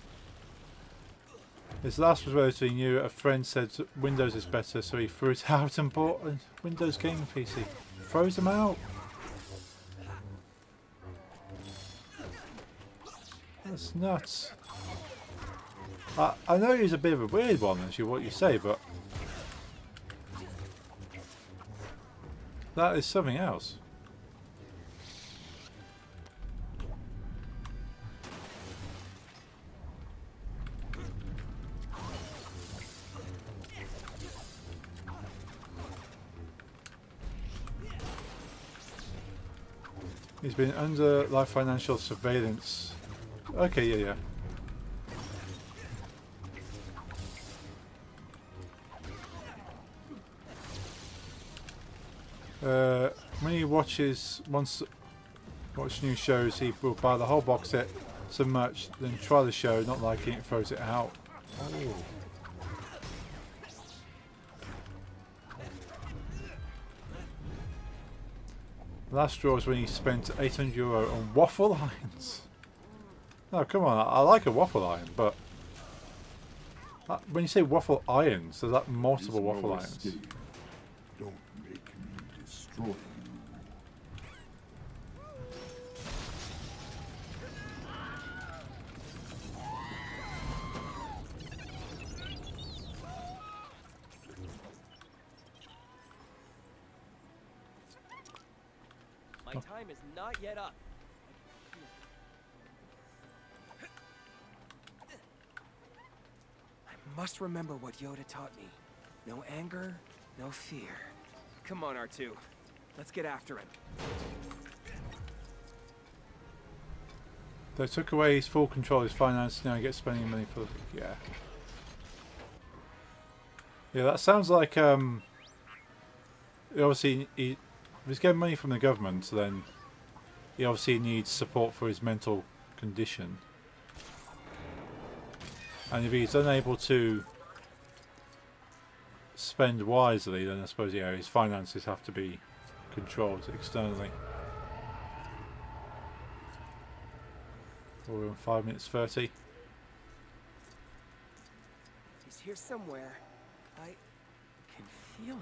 His last was relatively new. A friend said Windows is better, so he threw it out and bought a Windows gaming PC. Throws them out. That's nuts. I know he's a bit of a weird one, actually, what you say, but that is something else. He's been under live financial surveillance. Okay, yeah. When he watch new shows, he will buy the whole box set so much, then try the show, not liking it, throws it out. Oh. Last straw was when he spent €800 on waffle irons. No, come on, I like a waffle iron, but when you say waffle irons, there's like multiple waffle irons. Don't make me destroy you. My time is not yet up. I must remember what Yoda taught me. No anger, no fear. Come on, R2. Let's get after him. They took away his full control of his finances, now he gets spending money for... yeah. Yeah, that sounds like, obviously, if he's getting money from the government, so then he obviously needs support for his mental condition. And if he's unable to spend wisely, then I suppose, yeah, his finances have to be controlled externally. We're on 5 minutes 30. He's here somewhere. I can feel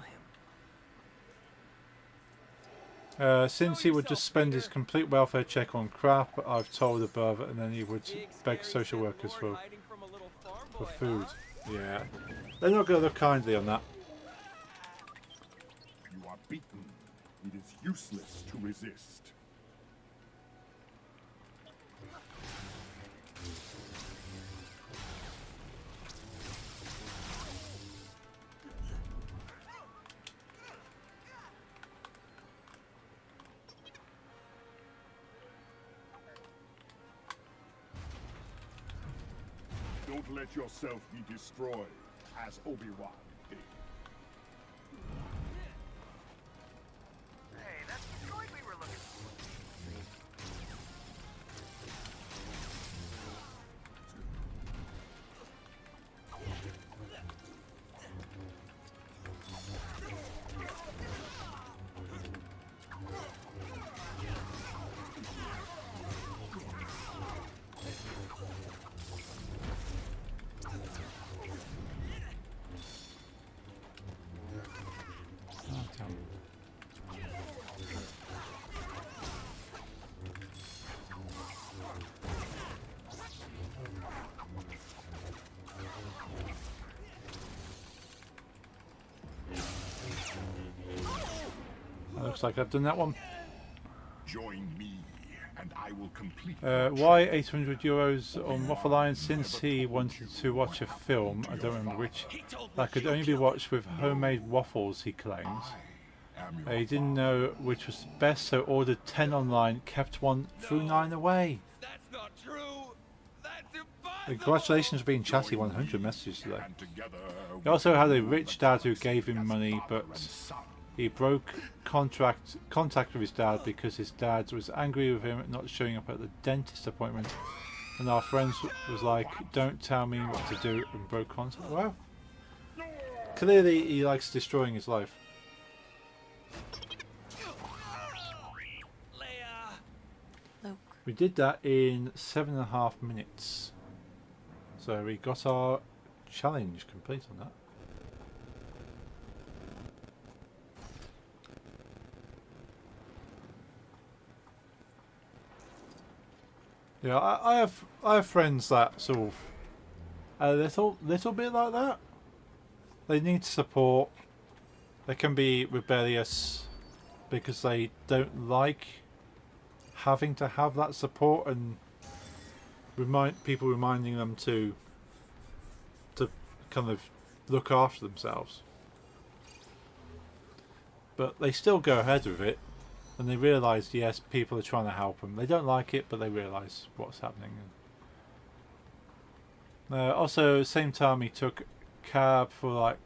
him. Since he would just spend his complete welfare check on crap, I've told above, and then he would beg social workers for food. Yeah, they're not going to look kindly on that. You are beaten. It is useless to resist. Don't let yourself be destroyed, as Obi-Wan did. Hey, that's the droid we were looking for. Looks like I've done that one. Join me, and I will complete. Why €800 on Waffle Iron? Since he wanted to watch a film, I don't remember which, that could only be watched with homemade waffles, he claims. He didn't know which was best, so ordered 10 online, kept 1 through 9 away. That's not true. That's impossible. Congratulations for being chatty, 100 messages today. He also had a rich dad who gave him money, but he broke contact with his dad because his dad was angry with him not showing up at the dentist appointment. And our friends was like, "Don't tell me what to do," and broke contact. Well, clearly he likes destroying his life. Luke. We did that in 7.5 minutes. So we got our challenge complete on that. Yeah, I have friends that sort of a little bit like that. They need support. They can be rebellious because they don't like having to have that support and reminding them to kind of look after themselves. But they still go ahead with it, and they realise, yes, people are trying to help them. They don't like it, but they realise what's happening. Also, same time he took cab for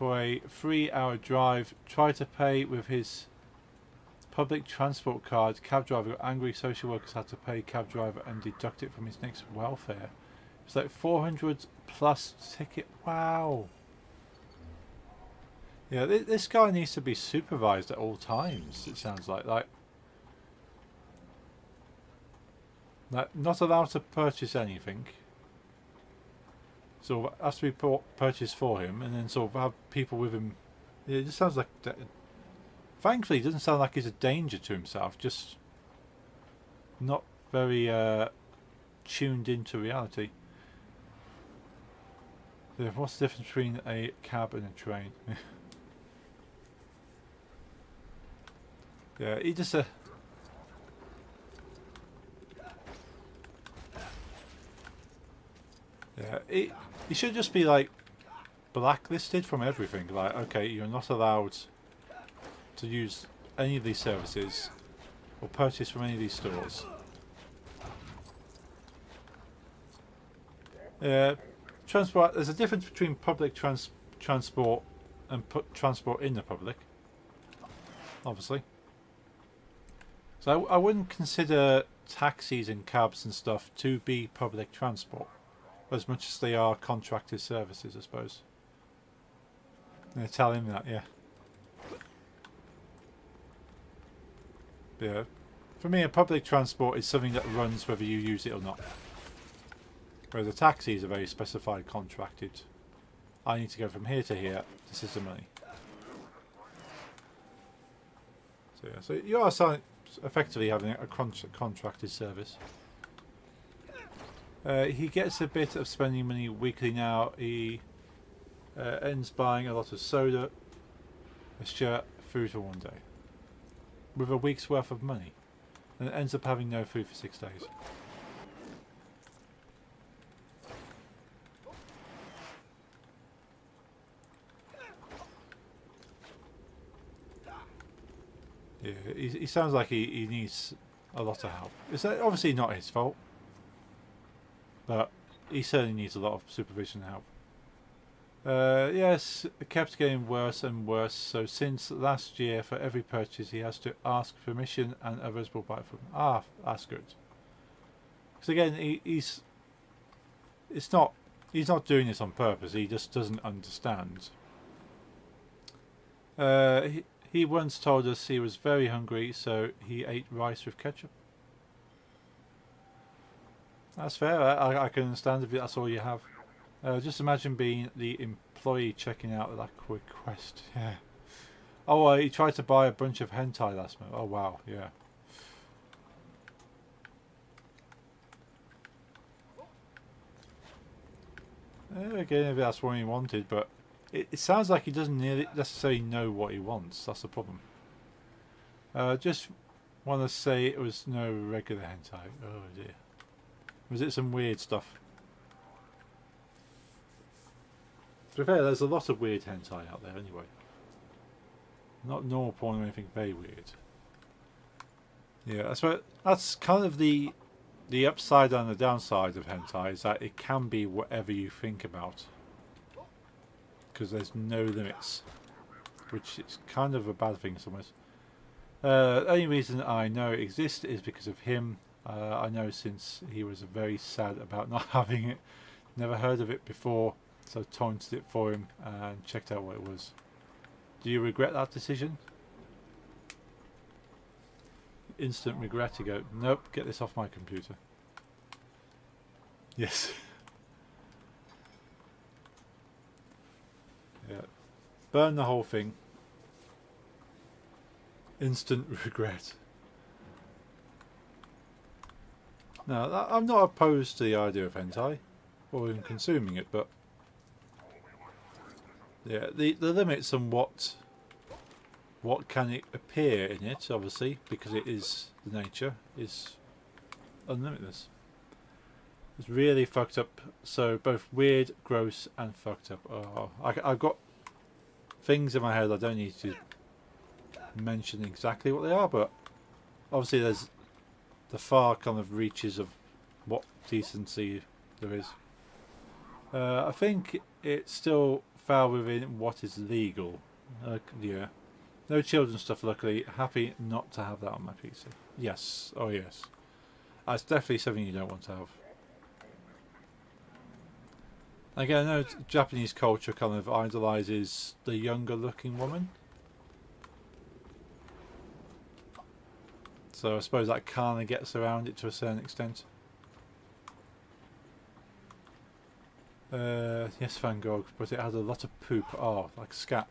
a 3-hour drive. Tried to pay with his public transport card. Cab driver got angry. Social workers had to pay cab driver and deduct it from his next welfare. It's like 400 plus ticket. Wow. Yeah, this guy needs to be supervised at all times. It sounds like not allowed to purchase anything. So it has to be purchased for him, and then sort of have people with him. Yeah, it just sounds like. Thankfully, it doesn't sound like he's a danger to himself. Just not very tuned into reality. Yeah, what's the difference between a cab and a train? Yeah, he just yeah, he should just be like blacklisted from everything. Like, okay, you're not allowed to use any of these services or purchase from any of these stores. Transport. There's a difference between public transport and transport in the public, obviously. So I wouldn't consider taxis and cabs and stuff to be public transport, as much as they are contracted services, I suppose. Yeah, tell him that, yeah. Yeah. For me, a public transport is something that runs whether you use it or not. Whereas a taxi is a very specified, contracted. I need to go from here to here. This is the money. So yeah, so you are effectively having a contracted service. He gets a bit of spending money weekly now. He ends buying a lot of soda, a shirt, food for one day, with a week's worth of money, and ends up having no food for 6 days. Yeah, he sounds like he needs a lot of help. It's obviously not his fault, but he certainly needs a lot of supervision and help. Yes, it kept getting worse and worse, so since last year, for every purchase he has to ask permission and others will buy from him. Ah, that's good. Because again, he's not doing this on purpose, he just doesn't understand. He once told us he was very hungry, so he ate rice with ketchup. That's fair. I can understand if that's all you have. Just imagine being the employee checking out at that quick quest. Yeah. Oh, he tried to buy a bunch of hentai last month. Oh, wow. Yeah. Again, if that's what he wanted, but it sounds like he doesn't necessarily know what he wants. That's the problem. Just want to say it was no regular hentai. Oh dear. Was it some weird stuff? To be fair, there's a lot of weird hentai out there anyway. Not normal porn or anything very weird. Yeah, that's kind of the upside and the downside of hentai, is that it can be whatever you think about. Because there's no limits, which is kind of a bad thing sometimes. The only reason I know it exists is because of him I know since he was very sad about not having it. Never heard of it before, so taunted it for him and checked out what it was. Do you regret that decision? Instant regret. You go, nope, get this off my computer. Yes. Yeah. Burn the whole thing. Instant regret. No, I'm not opposed to the idea of hentai, or in consuming it, but yeah, the limits on what can it appear in it, obviously, because it is the nature, is unlimitless. It's really fucked up. So both weird, gross, and fucked up. Oh, I've got things in my head I don't need to mention exactly what they are, but obviously there's the far kind of reaches of what decency there is. I think it still fell within what is legal. Yeah. No children's stuff, luckily. Happy not to have that on my PC. Yes. Oh, yes. That's definitely something you don't want to have. Again, I know Japanese culture kind of idolises the younger looking woman. So I suppose that kind of gets around it to a certain extent. Yes, Van Gogh, but it has a lot of poop. Oh, like scat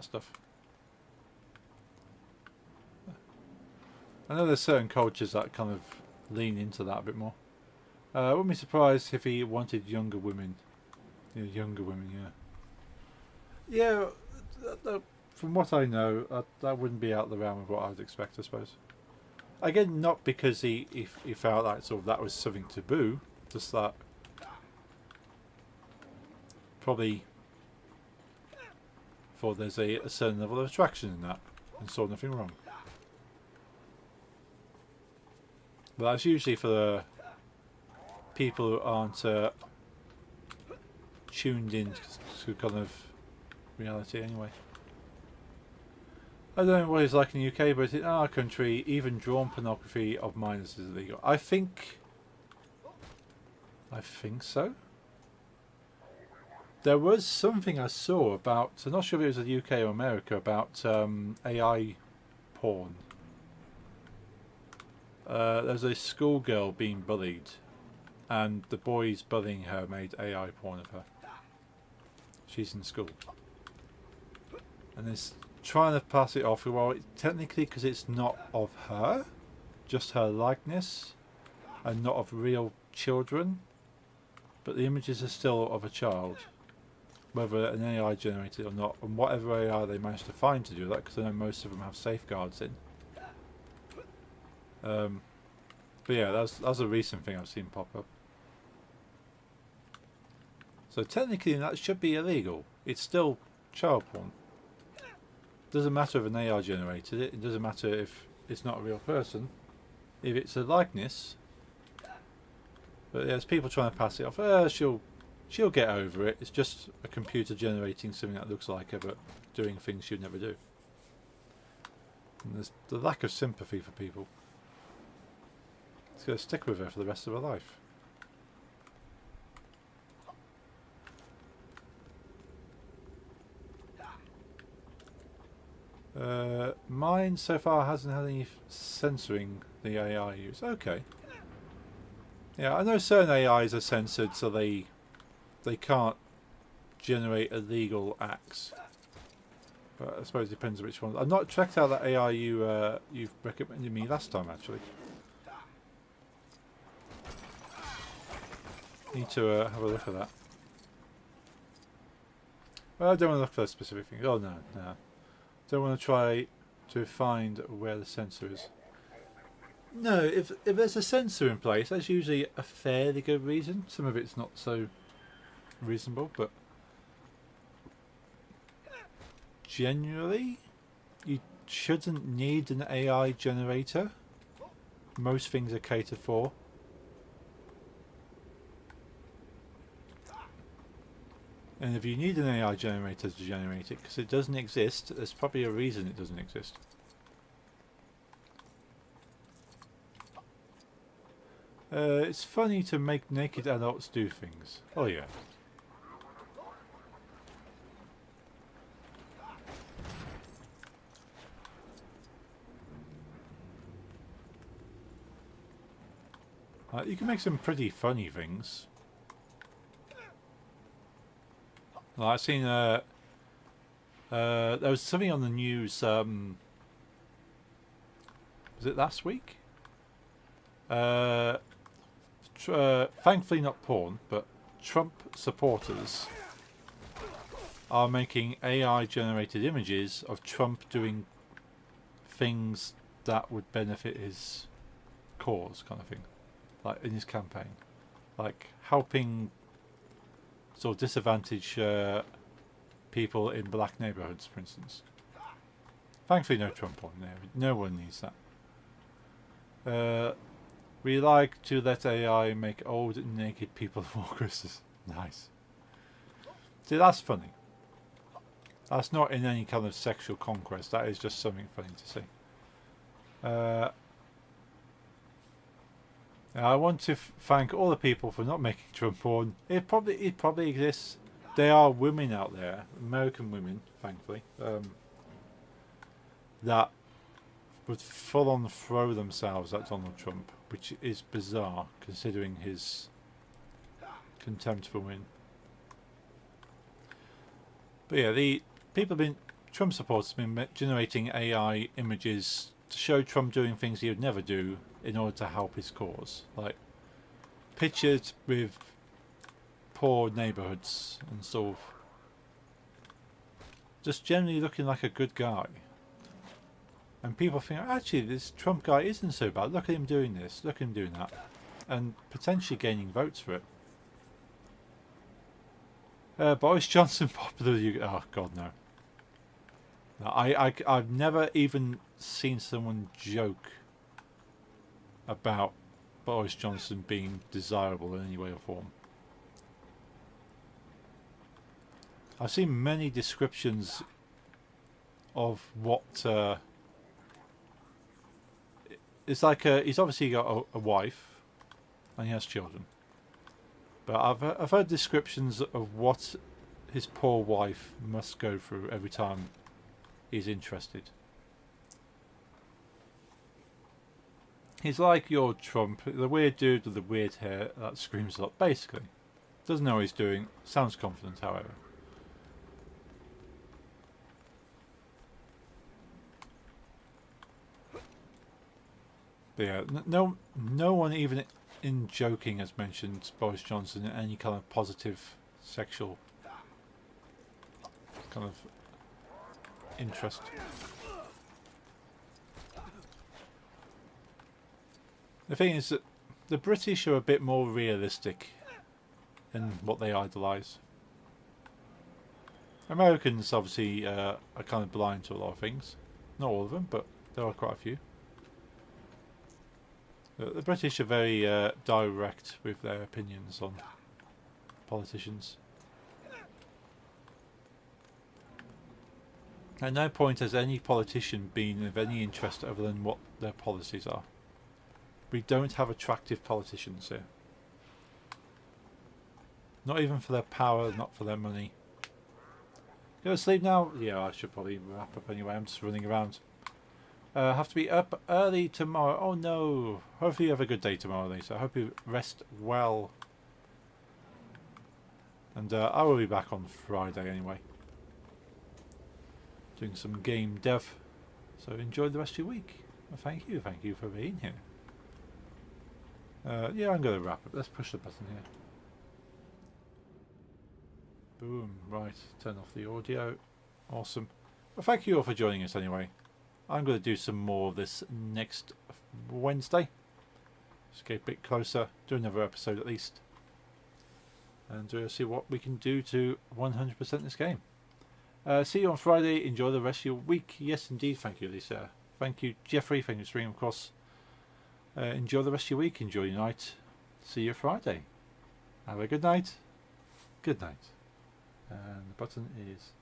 stuff. I know there's certain cultures that kind of lean into that a bit more. I wouldn't be surprised if he wanted younger women. Yeah, younger women, yeah. Yeah, from what I know, that wouldn't be out of the realm of what I'd expect, I suppose. Again, not because he felt like sort of that was something taboo, just that probably thought there's a certain level of attraction in that and saw nothing wrong. But that's usually for the people who aren't tuned in to kind of reality anyway. I don't know what it's like in the UK, but in our country, even drawn pornography of minors is illegal. I think so. There was something I saw about, I'm not sure if it was the UK or America, about AI porn. There's a schoolgirl being bullied, and the boys bullying her made AI porn of her. She's in school. And it's trying to pass it off, well, technically because it's not of her, just her likeness, and not of real children, but the images are still of a child, whether an AI generated or not, and whatever AI they managed to find to do that, because I know most of them have safeguards in. But yeah, that's a recent thing I've seen pop up. So technically that should be illegal. It's still child porn. Doesn't matter if an AI generated it. It doesn't matter if it's not a real person. If it's a likeness. But yeah, there's people trying to pass it off. She'll get over it. It's just a computer generating something that looks like her, but doing things she'd never do. And there's the lack of sympathy for people. It's going to stick with her for the rest of her life. Mine so far hasn't had any censoring the AI use. Okay. Yeah, I know certain AIs are censored so they can't generate illegal acts. But I suppose it depends on which one. I've not checked out that AI you've recommended me last time actually. Need to have a look at that. Well, I don't want to look for specific things. Oh no. Don't want to try to find where the sensor is. No, if there's a sensor in place, that's usually a fairly good reason. Some of it's not so reasonable, but generally you shouldn't need an AI generator. Most things are catered for. And if you need an AI generator to generate it, because it doesn't exist, there's probably a reason it doesn't exist. It's funny to make naked adults do things. Oh yeah. You can make some pretty funny things. Well, I've seen there was something on the news. Was it last week? Thankfully not porn, but Trump supporters are making AI-generated images of Trump doing things that would benefit his cause, kind of thing, like in his campaign, like helping sort of disadvantaged people in black neighborhoods, for instance. Thankfully, no Trump on there. No one needs that. We like to let AI make old naked people for Christmas. Nice. See, that's funny. That's not in any kind of sexual conquest. That is just something funny to see. I want to thank all the people for not making Trump porn. It probably exists. There are women out there, American women, thankfully, that would full on throw themselves at Donald Trump, which is bizarre considering his contempt for women. But yeah, the people have been, Trump supporters have been generating AI images to show Trump doing things he would never do in order to help his cause, like pictures with poor neighborhoods and sort of just generally looking like a good guy. And people think, actually, this Trump guy isn't so bad. Look at him doing this. Look at him doing that. And potentially gaining votes for it. Boris Johnson popular. Oh, God, no. No, I've never even seen someone joke about Boris Johnson being desirable in any way or form. I've seen many descriptions of what... it's like he's obviously got a wife and he has children, but I've heard descriptions of what his poor wife must go through every time he's interested. He's like your Trump, the weird dude with the weird hair that screams a lot, basically. Doesn't know what he's doing, sounds confident, however. But yeah, no one even in joking has mentioned Boris Johnson in any kind of positive sexual kind of interest. The thing is that the British are a bit more realistic in what they idolise. Americans obviously are kind of blind to a lot of things. Not all of them, but there are quite a few. The British are very direct with their opinions on politicians. At no point has any politician been of any interest other than what their policies are. We don't have attractive politicians here. Not even for their power, not for their money. Go to sleep now? Yeah, I should probably wrap up anyway. I'm just running around. Have to be up early tomorrow. Oh no. Hopefully you have a good day tomorrow, Lisa. I hope you rest well. And I will be back on Friday anyway. Doing some game dev. So enjoy the rest of your week. Well, thank you for being here. Yeah, I'm going to wrap up. Let's push the button here. Boom. Right. Turn off the audio. Awesome. Well, thank you all for joining us anyway. I'm going to do some more of this next Wednesday. Just get a bit closer. Do another episode at least. And see what we can do to 100% this game. See you on Friday. Enjoy the rest of your week. Yes, indeed. Thank you, Lisa. Thank you, Jeffrey. Thank you, Stream, of course. Enjoy the rest of your week. Enjoy your night. See you Friday. Have a good night. Good night. And the button is